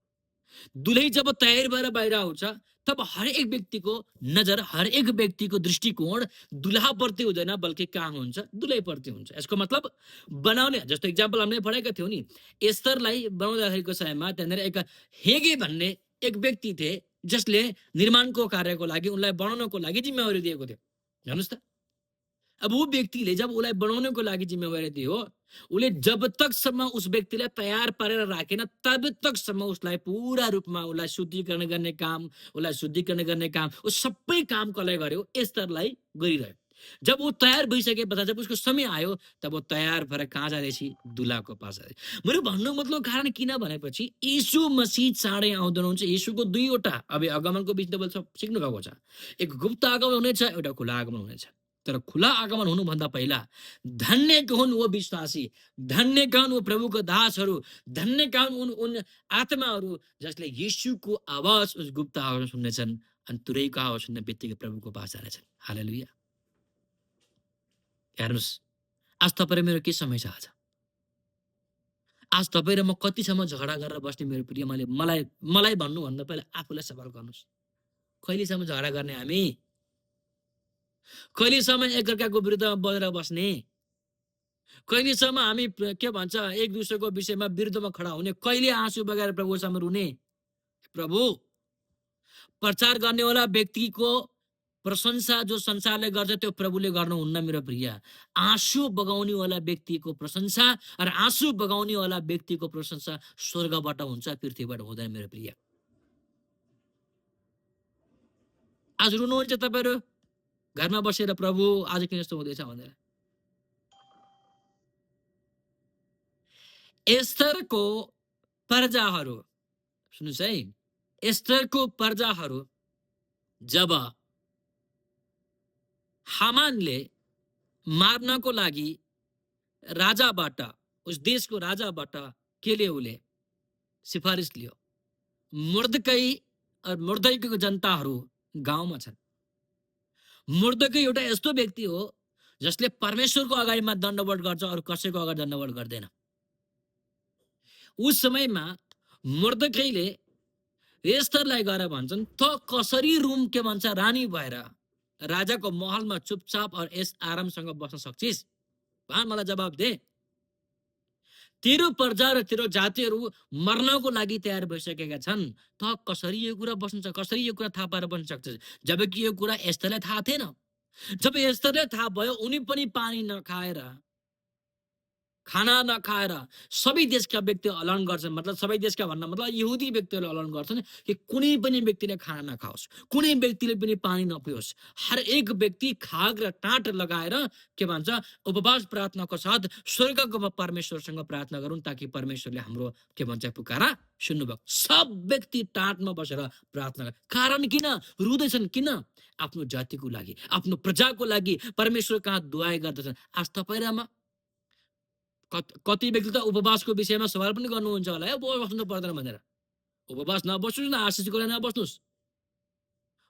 दुलही जब तयार भएर बाहिर आउँछ तब हरेक व्यक्तिको नजर, हरेक व्यक्तिको दृष्टिकोण दुलहाप्रति हुँदैन, बल्कि कहाँ हुन्छ? दुलहीप्रति हुन्छ। यसको मतलब बनाउने, जस्तो इक्जाम्पल हामीले पढाएका थियौँ नि, एस्तरलाई बनाउँदाखेरिको समयमा त्यहाँनिर एक हेगे भन्ने एक व्यक्ति थिए जसले निर्माणको कार्यको लागि, उनलाई बनाउनको लागि जिम्मेवारी दिएको थियो। हेर्नुहोस् त, अब वो व्यक्तिले जब उसलाई बनाउनको लागि जिम्मेवारी दियो, उसले जब तकसम्म उस व्यक्तिलाई तयार पारेर राखेन तब तकसम्म उसलाई पूरा रूपमा उसलाई शुद्धिकरण गर्ने काम, उस सबै काम कसलाई गर्यो? एस्तरलाई गरिरह्यो। जब वो तयार भइसके पछाडि जब उसको समय आयो तब वो तयार भएर कहाँ जाँदैछ? दुलहाको पास जाँदैछ। मेरो भन्नु मतलब कारण किन भनेपछि यीशु मसीह चाँडै आउँदै हुनुहुन्छ। यीशुको दुईवटा अब आगमनको बिच तपाईले सिक्नु भएको छ। एक गुप्त आगमन हुनेछ, एउटा खुला आगमन हुनेछ। तर खुला आगमन हुनुभन्दा पहिला धन्यका हुन् वो विश्वासी, धन्यका हुन् वो प्रभुको दासहरू, धन्यका हुन् उन आत्माहरू जसले यीशुको आवाज उस गुप्त आवाज सुन्नेछन् अनि तुरैको आवाज सुन्ने बित्तिकै प्रभुको पास जानेछन्। हालेलुया। हेर्नुहोस्, आज तपाईँ र मेरो के समय छ? आज तपाईँ र म कतिसम्म झगडा गरेर बस्ने मेरो प्रिय? मलाई भन्नुभन्दा पहिला आफूलाई सवाल गर्नुहोस्, कहिलेसम्म झगडा गर्ने हामी? कहिलेसम्म एकअर्काको विरुद्धमा बजेर बस्ने? कहिलेसम्म हामी के भन्छ एक दुसराको विषयमा विरुद्धमा खडा हुने? कहिले आँसु बगाएर प्रभुसँग रुने? प्रभु, प्रचार गर्नेवाला व्यक्तिको प्रशंसा जो संसारले गर्छ त्यो प्रभुले गर्नुहुन्न मेरो प्रिय। आँसु बगाउनेवाला व्यक्तिको प्रशंसा र आँसु बगाउनेवाला व्यक्तिको प्रशंसा स्वर्गबाट हुन्छ, पृथ्वीबाट हुँदैन मेरो प्रिय। आज रुनुहुन्छ तपाईँहरू घरमा बसेर, प्रभु आज किन यस्तो हुँदैछ भनेर। एस्तरको प्रजाहरू, सुन्नुहोस् है, एस्तरको प्रजाहरू जब हामानले मार्नको लागि राजाबाट, उस देशको राजाबाट के लिए उसले सिफारिस लियो? मुर्दकै और मुर्दैको जनताहरू गाउँमा छन्। मुर्दकै एउटा यस्तो व्यक्ति हो जसले परमेश्वरको अगाडिमा दण्डवट गर्छ, अरू कसैको अगाडि दण्डवट गर्दैन। उस समयमा मुर्दकैले एस्तरलाई गएर भन्छन्, त कसरी रुम के भन्छ रानी भएर राजाको महलमा चुपचाप और यस आरामसँग बस्न सक्छिस्? भन, मलाई जवाब दे। तेरो प्रजा र तेरो जातिहरू मर्नको लागि तयार भइसकेका छन्। त कसरी यो कुरा बस्न सक्छ, कसरी यो कुरा थाहा पाएर बस्न सक्छ? जबकि यो कुरा एस्तरलाई थाहा थिएन। जब एस्तरलाई थाहा भयो, उनी पनि पानी नखाएर, खाना नखाएर सबै देशका व्यक्ति अलर्न गर्छन्। मतलब सबै देशका भन्न मतलब यहुदी व्यक्तिहरूले अलर्न गर्छन् कि कुनै पनि व्यक्तिले खाना नखाओस्, कुनै व्यक्तिले पनि पानी नपियोस्। हर एक व्यक्ति खाग र टाँट लगाएर के भन्छ उपवास प्रार्थनाको साथ स्वर्गको परमेश्वरसँग प्रार्थना गरौँ, ताकि परमेश्वरले हाम्रो के भन्छ पुकारा सुन्नुभयो। सब व्यक्ति टाँटमा बसेर प्रार्थना गर। कारण किन रुँदैछन्? किन? आफ्नो जातिको लागि, आफ्नो प्रजाको लागि परमेश्वर कहाँ दुआई गर्दछन्। आज तपाईँ र म कति व्यक्ति त उपवासको विषयमा सवाल पनि गर्नुहुन्छ होला, है उपवास बस्नु पर्दैन भनेर। उपवास नबस्नुहोस् न, आशिषको लागि नबस्नुहोस्।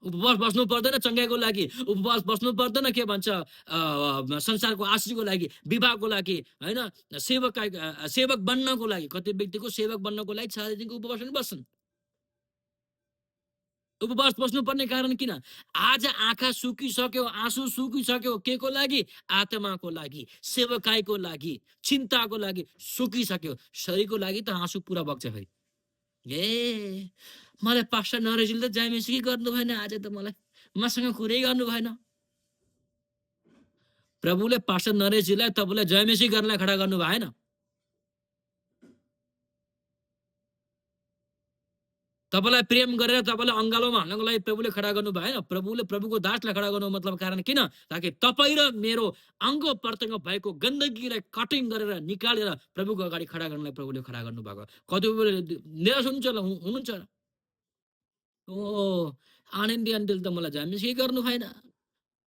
उपवास बस्नु पर्दैन चङ्गाइको लागि, उपवास बस्नु पर्दैन के भन्छ संसारको आशिषको लागि, विवाहको लागि, होइन, सेवक बन्नको लागि। कति व्यक्तिको सेवक बन्नको लागि 4 दिनको उपवास पनि बस्छन्। उपवास बस्नुपर्ने कारण किन? आज आँखा सुकिसक्यो, आँसु सुकिसक्यो, के को लागि? आत्माको लागि, सेवकाईको लागि, चिन्ताको लागि सुकिसक्यो। शरीरको लागि त आँसु पुरा बग्छ फेरि। ए मलाई पास्टर नरेशजीले त जामेसी गर्नु भएन, आज त मलाई मसँग कुरै गर्नु भएन। प्रभुले पास्टर नरेशजीलाई तपाईँलाई जयमेसी गर्नलाई खडा गर्नु भएन। तपाईँलाई प्रेम गरेर तपाईँलाई अङ्गालोमा हाल्नको लागि प्रभुले खडा गर्नु भएन। प्रभुले प्रभुको दासलाई खडा गर्नु मतलब कारण किन? ताकि तपाईँ र मेरो अङ्ग प्रत्यङ्ग भएको गन्दगीलाई कटिङ गरेर निकालेर प्रभुको अगाडि खडा गर्नलाई प्रभुले खडा गर्नुभएको। कति बेला निराश हुनुहुन्छ? ओ आनन्दी आन्टीले त मलाई जान्ने केही गर्नु भएन,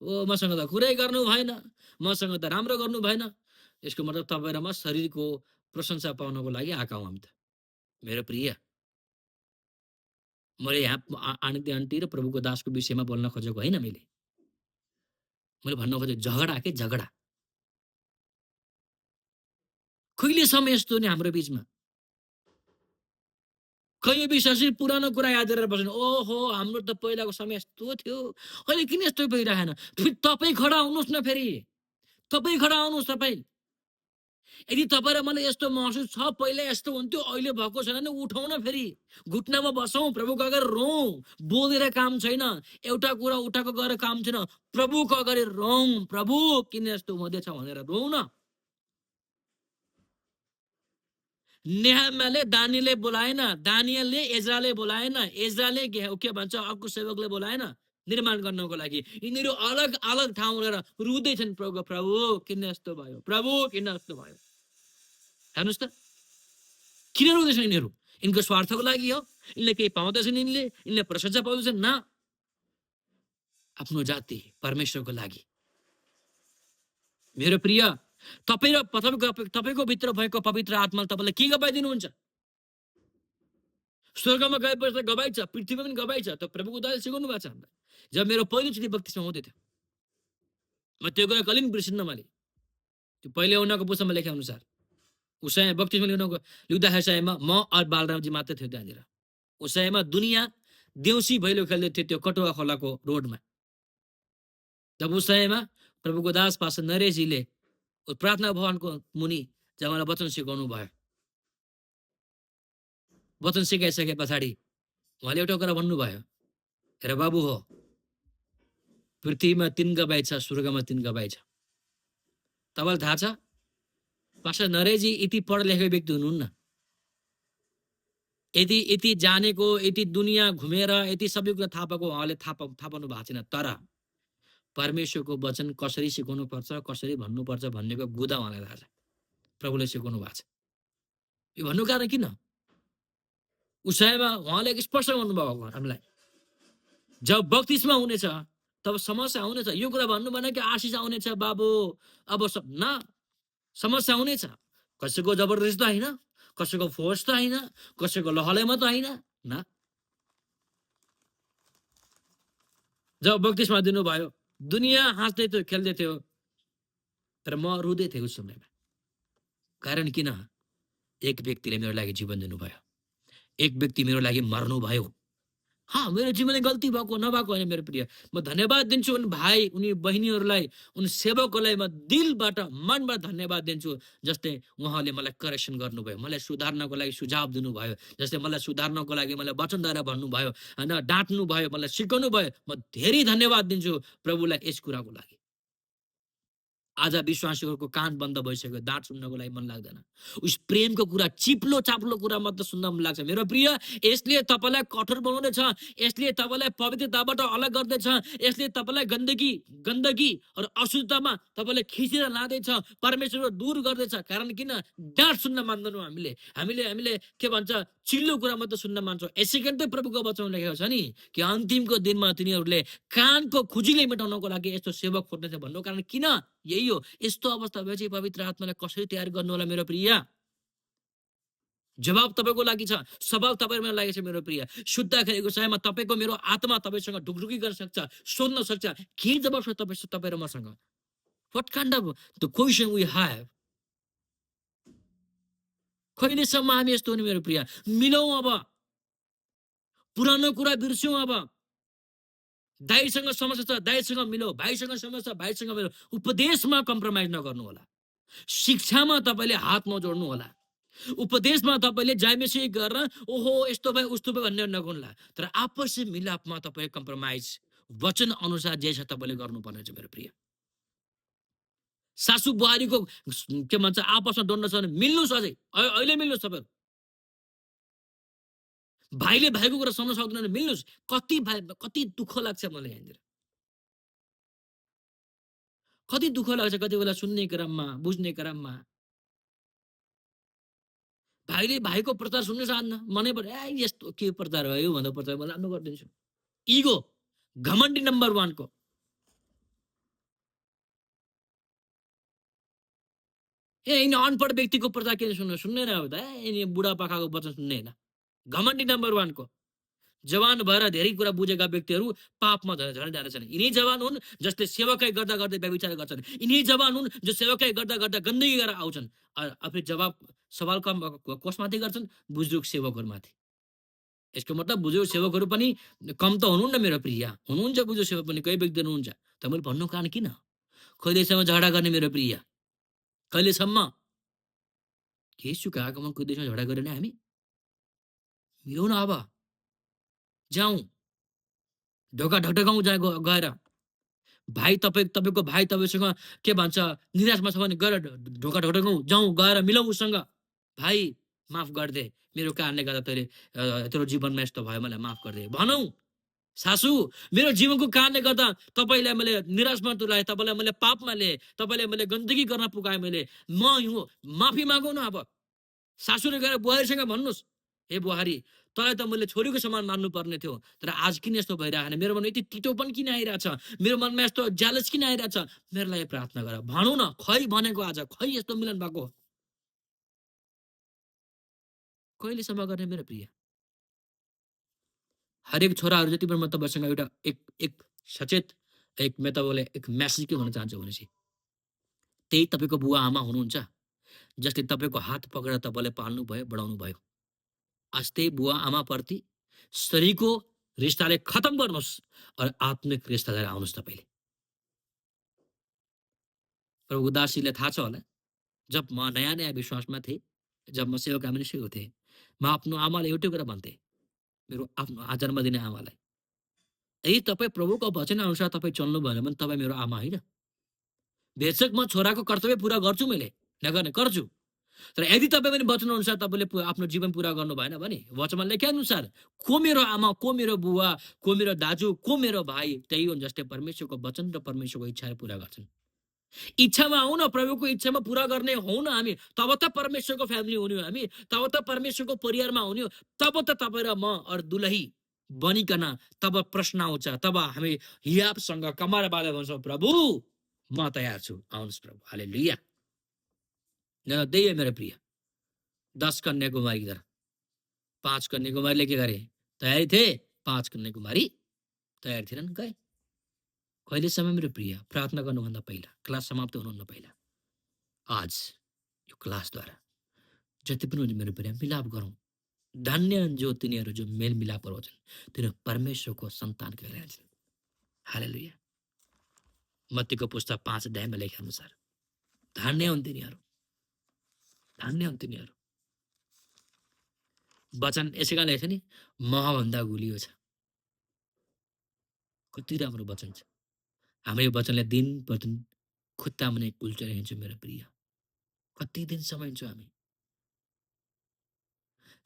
ओ मसँग त कुरै गर्नु भएन, मसँग त राम्रो गर्नु भएन। यसको मतलब तपाईँ र म शरीरको प्रशंसा पाउनको लागि आएका हौँ हामी त। मेरो प्रिय, मैले यहाँ आनन्दी आन्टी र प्रभुको दासको विषयमा बोल्न खोजेको होइन। मैले भन्न खोजेको झगडा के झगडा। कहिलेसम्म यस्तो नि हाम्रो बिचमा? कहिले विश्वासी पुरानो कुरा याद गरेर बस्नु, ओहो हाम्रो त पहिलाको समय यस्तो थियो, अहिले किन यस्तो भइरहेन? तपाईँ खडा हुनुहोस् न, फेरि तपाईँ खडा हुनुहोस्। तपाईँ यदि तपाईँ र मलाई यस्तो महसुस छ पहिला यस्तो हुन्थ्यो, अहिले भएको छैन भने उठाउन, फेरि घुट्नामा बसौँ, प्रभुको अगाडि रौँ। बोलेर काम छैन, एउटा कुरा उठाएको गएर काम छैन। प्रभुको अगाडि रौँ, प्रभु किन यस्तो हुँदैछ भनेर रौँ न। नेहम्याले दानियलले बोलाएन, दानियलले एज्राले बोलाएन, एज्राले के भन्छ अर्को सेवकले बोलाएन निर्माण गर्नको लागि। यिनीहरू अलग अलग ठाउँ गएर रुँदैछन्, प्रभु किन यस्तो भयो, प्रभु किन यस्तो भयो। हेर्नुहोस् त किन रुँदैछन् यिनीहरू? यिनको स्वार्थको लागि हो? यिनले केही पाउँदैछन्? यिनले प्रशंसा पाउँदैछन्? न, आफ्नो जाति परमेश्वरको लागि। मेरो प्रिय, तपाईँ र तपाईँको भित्र भएको पवित्र आत्माले तपाईँलाई के गवाई दिनुहुन्छ? स्वर्गमा गएपछि त गवाई छ, पृथ्वीमा पनि गवाई छ। त प्रभुको दासले सिकाउनु भएको छ हामीलाई। जब मेरो पहिलोचोटि बत्तिसमा हुँदै थियो, म त्यो कुरा कहिले पनि बिर्सिन्न। मैले त्यो पहिले उनीहरूको पुस्तकमा लेखे अनुसार उसाया बत्तिसमा लिउँदाखेरि समयमा म और बालरामजी मात्र थियो त्यहाँनिर। उसायामा दुनियाँ देउसी भैलो खेल्दै थियो त्यो कटुवा खोलाको रोडमा। जब उसायामा प्रभुको दास पास्टर नरेशजीले प्रार्थना भवनको मुनि जब मलाई वचन सिकाउनु भयो, वचन सिकाइसके पछाडि उहाँले एउटा कुरा भन्नुभयो, हेर बाबु हो, पृथ्वीमा 3 गवाई छ, स्वर्गमा 3 गवाई छ। तपाईँलाई थाहा छ पास्टर नरेशजी यति पढ लेखेको व्यक्ति हुनुहुन्न, यति जानेको, यति दुनियाँ घुमेर यति सबै कुरा थाहा पाएको उहाँले थाहा पाउनु भएको छैन। तर परमेश्वरको वचन कसरी सिकाउनु पर्छ, कसरी भन्नुपर्छ भन्नेको गुदा उहाँलाई थाहा छ। प्रभुले सिकाउनु भएको छ। यो भन्नु कारण किन? उसायमा उहाँले स्पष्ट गर्नुभएको हामीलाई, जब बत्तिसमा हुनेछ तब समस्या हुनेछ। यो कुरा भन्नु भएन कि आशिष आउनेछ बाबु, अब न, समस्या हुनेछ। कसैको जबरजस्ती त होइन, कसैको फोर्स त होइन, कसैको लहलैमा त होइन। न, जब बत्तिसमा दिनुभयो, दुनियाँ हाँस्दै थियो, खेल्दै थियो, तर म रुँदै थिएँ उस समयमा। कारण किन? एक व्यक्तिले मेरो लागि जीवन दिनुभयो। एक व्यक्ति मेरो लागि मर्नुभयो। हाँ, मेरो जीवनमा गल्ती भएको नभएको होइन मेरो प्रिय। म धन्यवाद दिन्छु उन भाइ, उनी बहिनीहरूलाई, उन सेवकहरूलाई म दिलबाट, मनबाट धन्यवाद दिन्छु। जसले उहाँले मलाई करेक्सन गर्नुभयो, मलाई सुधार्नको लागि सुझाव दिनुभयो, जसले मलाई सुधार्नको लागि मलाई वचनद्वारा भन्नुभयो, होइन, डाँट्नुभयो, मलाई सिकाउनु भयो। म धेरै धन्यवाद दिन्छु प्रभुलाई यस कुराको लागि। आज विश्वासीहरूको कान बन्द भइसक्यो, दाँत सुन्नको लागि मन लाग्दैन। उस प्रेमको कुरा, चिप्लो चाप्लो कुरा मात्र सुन्न मन लाग्छ। मेरो प्रिय, यसले तपाईँलाई कठोर बनाउँदैछ, यसले तपाईँलाई पवित्रताबाट अलग गर्दैछ, यसले तपाईँलाई गन्दगी र अशुद्धतामा तपाईँलाई खिचेर लाँदैछ, परमेश्वरको दूर गर्दैछ। कारण किन? डाँट सुन्न मान्दैनौँ हामीले। हामीले के भन्छ, चिल्लो कुरा मात्र सुन्न मान्छौँ। यसै कारण त प्रभुको वचन लेखेको छ नि, कि अन्तिमको दिनमा तिनीहरूले कानको खुजुली मेटाउनको लागि यस्तो सेवक खोज्नेछ भन्नु। कारण किन? यही हो। यस्तो अवस्था भएपछि पवित्र आत्मालाई कसरी तयार गर्नु होला मेरो प्रिय? जवाब तपाईँको लागि छ, सवाल तपाईँको लागि छ मेरो प्रिय। सुत्दाखेरिको समयमा तपाईँको मेरो आत्मा तपाईँसँग ढुकढुकी गर्न सक्छ, सोध्न सक्छ, के जवाब छ तपाईँ र मसँग? What kind of the question we have? कहिलेसम्म हामी यस्तो हुने मेरो प्रिय? मिलौँ अब, पुरानो कुरा बिर्स्यौँ अब। दाइसँग समस्या छ, दाइसँग मिलौ, भाइसँग समस्या छ, भाइसँग मिलौ। उपदेशमा कम्प्रोमाइज नगर्नु होला, शिक्षामा तपाईँले हात नजोड्नु होला, उपदेशमा तपाईँले जाइमेसी गरेर ओहो यस्तो भयो उस्तो भयो भन्ने नगर्नुला, तर आपसी मिलापमा तपाईँ कम्प्रोमाइज वचन अनुसार जे छ तपाईँले गर्नुपर्ने छ मेरो प्रिय। सासू बुहारीको के भन्छ आपसमा डोल्न छ भने मिल्नुहोस्, अझै अहिले मिल्नुहोस् तपाईँहरू। भाइले भाइको कुरा सम्झन सक्दैन भने मिल्नुहोस्। कति दुःख लाग्छ मलाई यहाँनिर, कति दुःख लाग्छ कति बेला सुन्ने क्रममा, बुझ्ने क्रममा। भाइले भाइको प्रचार सुन्न चाहन्न, मनैबाट ए यस्तो के प्रचार भयो भनेर प्रचार म राम्रो गरिदिन्छु। इगो, घमण्डी नम्बर 1 को। ए यिनी अनपढ व्यक्तिको प्रचार किन सुन्दैन अब त, ए यिनी बुढापाकाको वचन सुन्ने होइन। घमण्डी नम्बर 1 को। जवान भएर धेरै कुरा बुझेका व्यक्तिहरू पापमा झर्न जाँदैछन्। यिनी जवान हुन् जसले सेवकाई गर्दा गर्दै व्यभिचार गर्छन्। यिनी जवान हुन् जो सेवकाई गर्दा गर्दा गन्दगी गरेर आउँछन्। आफै सवाल कसमाथि गर्छन्? बुजुर्ग सेवकहरूमाथि। यसको मतलब बुजुर्ग सेवकहरू पनि कम त हुनुहुन्न मेरो प्रिय, हुनुहुन्छ बुजुर्ग सेवक पनि, कोही व्यक्ति हुनुहुन्छ। त मैले भन्नु कारण किन? कहिलेसम्म झगडा गर्ने मेरो प्रिय? कहिलेसम्म? येशूको आगमनको दिनमा झगडा गरेन हामी? मिलौँ न अब, जाउँ, ढोका ढकढकाउँ गएर। भाइ तपाईँको भाइ तपाईँसँग के भन्छ निराशमा छ भने गएर ढोका ढकढकाउँ, जाउँ, गएर मिलौँ उसँग। भाइ माफ गरिदे, मेरो कारणले गर्दा तैँले तेरो जीवनमा यस्तो भयो, मलाई माफ गरिदे भनौँ। सासू, मेरो जीवनको कारणले गर्दा तपाईँलाई मैले निराशमा तुलाएँ, तपाईँलाई मैले पापमा लिएँ, तपाईँलाई मैले गन्दगी गर्न पुगाएँ, मैले माफी मागौँ न अब। सासूले गएर बुहारीसँग भन्नुहोस्, हे बुहारी, तँलाई त मैले छोरीको समान मान्नु पर्ने थियो, तर आज किन यस्तो भइरहेको? मेरो मनमा यति तितोपन किन आइरहेछ? मेरो मनमा यस्तो ज्यालस किन आइरहेछ? मेरो लागि प्रार्थना गर, भनौँ न। खै भनेको आज, खै यस्तो मिलन भएको? कहिलेसम्म गर्ने मेरो प्रिय? हरेक छोराहरू जति पनि म तपाईँसँग एउटा एक एक सचेत म तपाईँलाई एक मेसेज के भन्न चाहन्छु भनेपछि, त्यही तपाईँको बुवा आमा हुनुहुन्छ जसले तपाईँको हात पक्रेर तपाईँलाई पाल्नु भयो, बढाउनु भयो। आज त्यही बुवा आमाप्रति शरीरको रिस्ताले खतम गर्नुहोस् र आत्मिक रिस्ता लिएर आउनुहोस् तपाईँले। प्रभु उदासीले थाहा छ होला, जब म नयाँ नयाँ विश्वासमा थिएँ, जब म सेवक मिनिस्ट्रीको थिएँ, म आफ्नो आमालाई एउटै कुरा भन्थेँ, मेरो आफ्नो जन्म दिने आमालाई, यदि तपाईँ प्रभुको वचन अनुसार तपाईँ चल्नु भएन भने तपाईँ मेरो आमा होइन। बेशक म छोराको कर्तव्य पुरा गर्छु, मैले नगर्ने गर्छु, तर यदि तपाईँ पनि वचन अनुसार तपाईँले आफ्नो जीवन पुरा गर्नु भएन भने वचनमा लेखे अनुसार को मेरो आमा, को मेरो बुवा, को मेरो दाजु, को मेरो भाइ, त्यही हुन् जसले परमेश्वरको वचन र परमेश्वरको इच्छाहरू पुरा गर्छन्। इच्छामा आउन, प्रभुको इच्छामा पुरा गर्ने हौ न हामी, तब त परमेश्वरको फ्यामिली हुने हो हामी, तब त परमेश्वरको परिवारमा हुने हो। तब त तपाईँ र म और दुलही बनिकन तब प्रश्न आउँछ, तब हामी हियाबसँग कमर बाँधेर भन्छौँ, प्रभु म तयार छु, आउनुहोस् प्रभु, हालेलुया। त्यही हो मेरो प्रिय। 10 कन्याकुमारी इधर, 5 कन्याकुमारीले के गरे? तयारी थिए, 5 कन्याकुमारी तयार थिएनन्, गए। कहिलेसम्म मेरो प्रिय प्रार्थना गर्नुभन्दा पहिला, क्लास समाप्त हुनुभन्दा पहिला, आज यो क्लासद्वारा जति पनि हुन्छ मेरो प्रिय मिलाप गरौँ। धन्य हुन् जो तिनीहरू जो मेलमिलाप गराउँछन्, तिनीहरू परमेश्वरको सन्तान कहलाइन्छन्। हालेलुया। मत्तीको पुस्तक 5 अध्यायमा लेखे अनुसार धन्य हुन् तिनीहरू, धन्य हुन् तिनीहरू। वचन यसै कारण लेख्छ नि, महभन्दा गुलियो छ। कति राम्रो वचन छ। हाम्रो यो वचनलाई दिन प्रतिदिन खुट्टा मुनि कुल्चेर हिँड्छौँ मेरो प्रिय। कति दिनसम्म हिँड्छौँ हामी।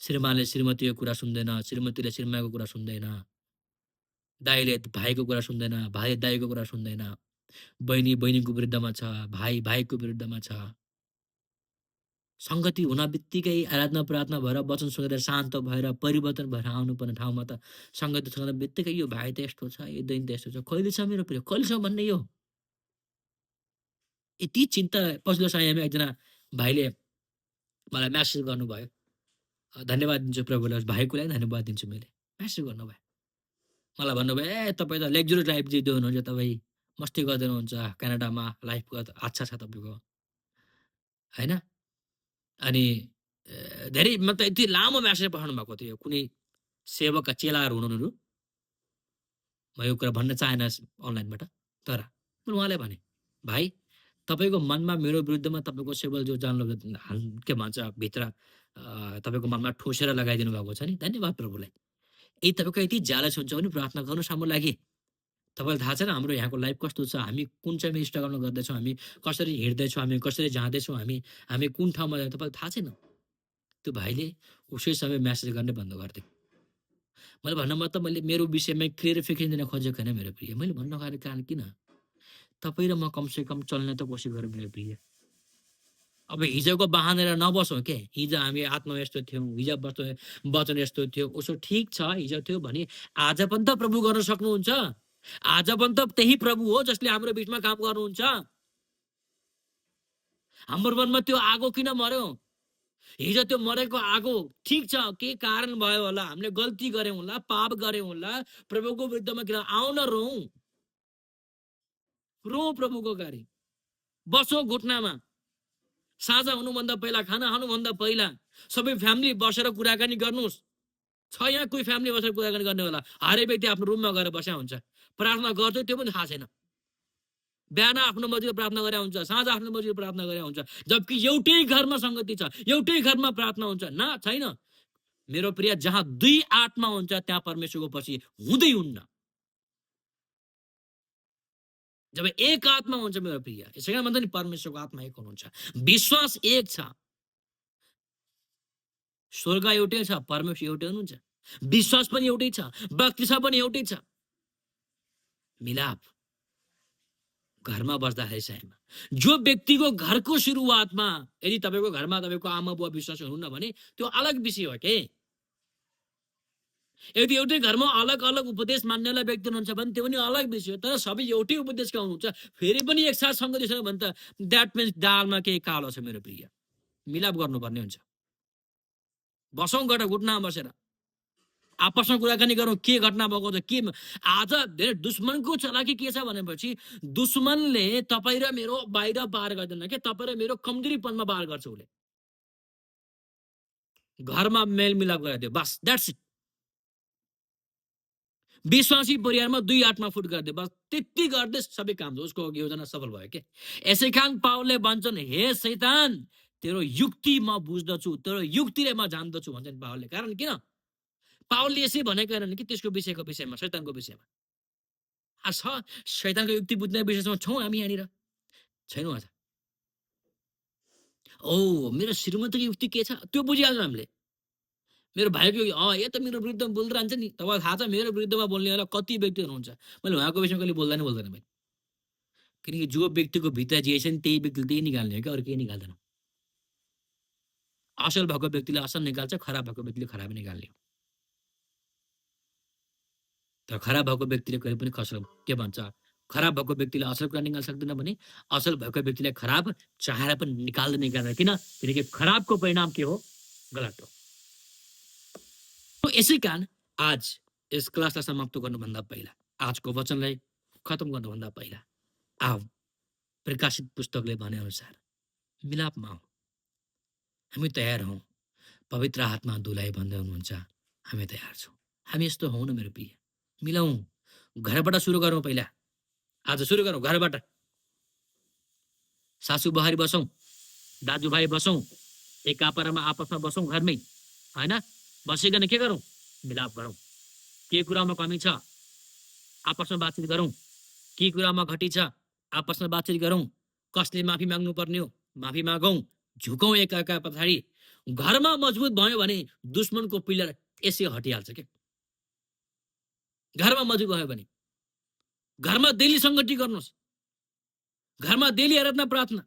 श्रीमानले श्रीमतीको कुरा सुन्दैन, श्रीमतीले श्रीमानको कुरा सुन्दैन, दाइले भाइको कुरा सुन्दैन, भाइले दाइको कुरा सुन्दैन, बहिनी बहिनीको विरुद्धमा छ, भाइ भाइको विरुद्धमा छ। सङ्गति हुन बित्तिकै आराधना प्रार्थना भएर वचन सुनेर शान्त भएर परिवर्तन भएर आउनुपर्ने ठाउँमा त सङ्गति सुनेर बित्तिकै यो भाइ त यस्तो छ, यो बहिनी त यस्तो छ। कहिलेसम्म मेरो प्रिय, कहिलेसम्म भन्ने यो? यति चिन्ता पछिल्लो समयमा एकजना भाइले मलाई म्यासेज गर्नुभयो। धन्यवाद दिन्छु प्रभुलाई, भाइको लागि धन्यवाद दिन्छु मैले। म्यासेज गर्नुभयो। मलाई भन्नुभयो, "ए तपाईँ त लेक्जुर लाइफ जिउँदै हुनुहुन्छ, तपाईँ मस्ती गर्दै हुनुहुन्छ, क्यानाडामा लाइफ अच्छा छ तपाईँको।" होइन? अनि धेरै मतलब यति लामो म्यासेज पठाउनु भएको थियो कुनै सेवकका चेलाहरू हुनुहुन्थ्यो। म यो कुरा भन्न चाहेन अनलाइनबाट, तर मैले उहाँलाई भने, "भाइ, तपाईँको मनमा मेरो विरुद्धमा तपाईँको सेवक जो के भन्छ भित्र तपाईँको मनमा ठोसेर लगाइदिनु भएको छ नि, धन्यवाद प्रभुलाई। यदि तपाईँको यति ज्यालस हुन्छ भने प्रार्थना गर्नुहोस् हाम्रो लागि। तपाईँलाई थाहा छैन हाम्रो यहाँको लाइफ कस्तो छ, हामी कुन चाहिँमा स्ट्रगल गर्दैछौँ, हामी कसरी हिँड्दैछौँ, हामी कसरी जाँदैछौँ, हामी कुन ठाउँमा जान्छौँ तपाईँलाई थाहा छैन।" त्यो भाइले उसै समय म्यासेज गर्ने बन्द गरिदियो। मैले भन्न मतलब मैले मेरो विषयमा क्लियरिफिकेसन दिन खोजेको होइन मेरो प्रिय। मैले भन्न खोजेको कारण किन? तपाईँ र म कमसेकम चल्न त कोसिस गरौँ मेरो प्रिय। अब हिजोको बहानेर नबसौँ के, हिजो हामी आत्मा यस्तो थियौँ, हिजो वचन यस्तो थियो, उसो ठिक छ हिजो थियो भने आज पनि त प्रभु गर्न सक्नुहुन्छ। आज पनि त त्यही प्रभु हो जसले हाम्रो बिचमा काम गर्नुहुन्छ। हाम्रो मनमा त्यो आगो किन मर्यो? हिजो त्यो मरेको आगो ठिक छ, के कारण भयो होला, हामीले गल्ती गऱ्यौँ होला, पाप गऱ्यौँ होला, प्रभुको विरुद्धमा किन आउन रौँ प्रभुको गाडी, बसौँ घुट्नामा, साझा हुनुभन्दा पहिला, खाना खानुभन्दा पहिला सबै फ्यामिली बसेर कुराकानी गर्नुहोस्। छ यहाँ कोही फ्यामिली बसेर कुराकानी गर्ने होला, हरेक व्यक्ति आफ्नो रुममा गएर बस्या हुन्छ, प्रार्थना गर्छ त्यो पनि थाहा छैन। बिहान आफ्नो मर्जीले प्रार्थना गरे हुन्छ, साँझ आफ्नो मर्जीले प्रार्थना गरे हुन्छ, जबकि एउटै घरमा सङ्गति छ, एउटै घरमा प्रार्थना हुन्छ न, छैन। मेरो प्रिय, जहाँ 2 आत्मा हुन्छ त्यहाँ परमेश्वरको पछि हुँदै हुन्न। जब एक आत्मा हुन्छ मेरो प्रिय, यसै कारण भन्छ नि परमेश्वरको आत्मा एक हुनुहुन्छ। विश्वास एक छ, स्वर्ग एउटै छ, परमेश्वर एउटै हुनुहुन्छ, विश्वास पनि एउटै छ, बक्तिसा पनि एउटै छ। मिलाप घरमा बस्दाखेरि समयमा जो व्यक्तिको घरको सुरुवातमा यदि तपाईँको घरमा तपाईँको आमा बुवा विश्वास हुनुहुन्न भने त्यो अलग विषय हो के। यदि एउटै घरमा अलग अलग उपदेश मान्नेवाला व्यक्ति हुनुहुन्छ भने त्यो पनि अलग विषय हो, तर सबै एउटै उपदेशका हुनुहुन्छ फेरि पनि एकसाथ सङ्गति छैन भने त द्याट मिन्स दालमा केही कालो छ मेरो प्रिय। मिलाप गर्नुपर्ने हुन्छ। बसौँ गएर घुट्नामा बसेर आपसमा कुराकानी गरौँ, के घटना भएको छ, के आज धेरै दुश्मनको चलाकी के छ भनेपछि दुश्मनले तपाईँ र मेरो बाहिर पार गर्दैन के, तपाईँ र मेरो कमजोरीपनमा पार गर्छ। उसले घरमा मेलमिलाप गराइदियो, बस द्याट्स इट। विश्वासी परिवारमा 2 आत्मा फुट गरिदियो, बस त्यति गर्दै सबै काम छ, उसको योजना सफल भयो के। यसै कारण पावलले भन्छन्, हे शैतान तेरो युक्ति म बुझ्दछु, तेरो युक्तिले म जान्दछु भन्छन् पावलले। कारण किन? पावलले यसै भनेको होइन कि त्यसको विषयमा, शैतानको विषयमा छ। शैतानको युक्ति बुझ्ने विषयमा छौँ हामी यहाँनिर, छैनौँ आज। ओ मेरो श्रीमतीको युक्ति के छ त्यो बुझिहाल्छौँ हामीले। मेरो भाइको यो त मेरो विरुद्धमा बोलिरहन्छ नि, तपाईँलाई थाहा छ मेरो विरुद्धमा बोल्नेवाला कति व्यक्ति हुनुहुन्छ। मैले उहाँको विषयमा कहिले बोल्दैन मैले, किनकि जो व्यक्तिको भित्र जे छ नि त्यही व्यक्तिले त्यही निकाल्ने हो क्या, अरू केही निकाल्दैन। असल भएको व्यक्तिले असल निकाल्छ, खराब भएको व्यक्तिले खराब निकाल्ने हो। तर खराब भएको व्यक्तिले कहिले पनि के भन्छ, खराब भएको व्यक्तिले असल कुरा निकाल्न सक्दैन भने असल भएको व्यक्तिले खराब चाहेर पनि निकाल्दैन। किनकि खराबको परिणाम के हो? गलत हो। यसै कारण आज यस क्लासलाई समाप्त गर्नुभन्दा पहिला आजको वचनलाई खत्म गर्नुभन्दा पहिला आऊ, प्रकाशित पुस्तकले भनेअनुसार मिलापमा आऊ, हामी तयार हौँ। पवित्र आत्मा दुलाही भन्दै हुनुहुन्छ, हामी तयार छौँ। हामी यस्तो हौँ न मेरो प्रिय, मिलाउँ, घरबाट सुरु गरौँ। पहिला आज सुरु गरौँ घरबाट। सासू बुहारी बसौँ, दाजुभाइ बसौँ, एकापरमा आपसमा बसौँ घरमै, होइन? बसिकन के गरौँ? मिलाप गरौँ। के कुरामा कमी छ आपसमा बातचित गरौँ, के कुरामा घटी छ आपसमा बातचित गरौँ, कसले माफी माग्नु पर्ने हो माफी मागौँ, झुकौँ एकाका पछाडि। घरमा मजबुत भयो भने दुश्मनको पिलर यसै हटिहाल्छ क्या। घरमा मजबुत भयो भने घरमा डेली सङ्गति गर्नुहोस्, घरमा डेली आराधना प्रार्थना,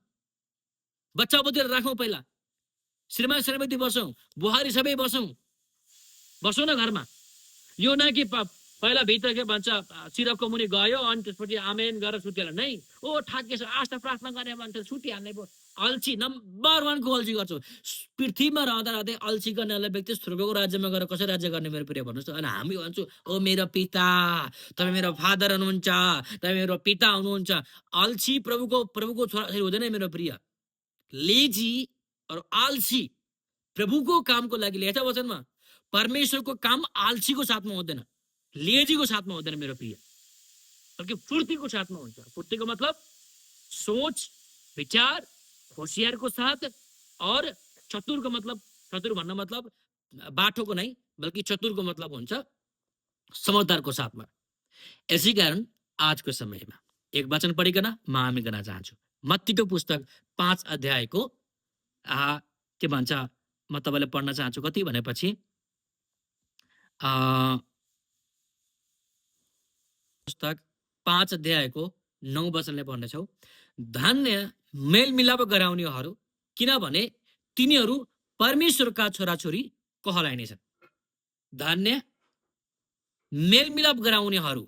बच्चा बुझेर राखौँ। पहिला श्रीमान श्रीमती बसौँ, बुहारी सबै बसौँ न घरमा। यो न कि पहिला भित्र के भन्छ सिरकको मुनि गयो अनि त्यसपछि आमेन गरेर सुतेर नै ओ ठाकेछ आज त प्रार्थना गर्ने मान्छे छुटिहाल्ने भयो। अल्छी नम्बर 1 को अल्छी गर्छौ। पृथ्वीमा रहँदा रहँदै अल्छी गर्नेलाई व्यक्ति स्वर्गको राज्यमा गएर कसरी राज्य गर्ने मेरो प्रिय भन्नुहोस् त। अनि हामी भन्छौँ ओ मेरो पिता, तपाईँ मेरो फादर हुनुहुन्छ, तपाईँ मेरो पिता हुनुहुन्छ। अल्छी प्रभुको छोराछोरी हुँदैन मेरो प्रिय। लेजी और आलसी प्रभुको कामको लागि लेखा वचनमा परमेश्वरको काम आलसीको साथमा हुँदैन, लेजीको साथमा हुँदैन मेरो प्रिय, बल्कि फुर्तीको साथमा हुन्छ। फुर्तीको मतलब सोच विचार होशियारको साथ, और चतुरको मतलब, चतुर भन्न मतलब बाठोको नै बल्कि चतुरको मतलब हुन्छ समझदारको साथमा। यसै कारण आजको समयमा एक वचन पढिकन म हामी गर्न चाहन्छु। मत्तीको पुस्तक 5 अध्यायको के भन्छ म तपाईँलाई पढ्न चाहन्छु। कति भनेपछि पुस्तक 5 अध्यायको 9 वचनले पढ्नेछौँ। धन्य मेलमिलाप गराउनेहरू, किनभने तिनीहरू परमेश्वरका छोराछोरी कहलाइनेछन्। धन्य मेलमिलाप गराउनेहरू,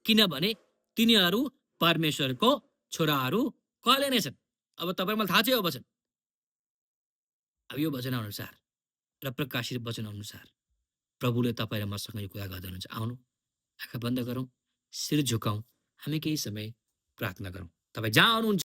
किनभने तिनीहरू परमेश्वरको छोराहरू कहलाइनेछन्। अब तपाईँ मलाई थाहा छ यो वचन। अब यो वचन अनुसार र प्रकाशित वचन अनुसार प्रभुले तपाईँ र मसँग यो कुरा गर्दै हुनुहुन्छ। आउनु, आँखा बन्द गरौँ, शिर झुकाउँ, हामी केही समय प्रार्थना गरौँ। तपाईँ जहाँ हुनुहुन्छ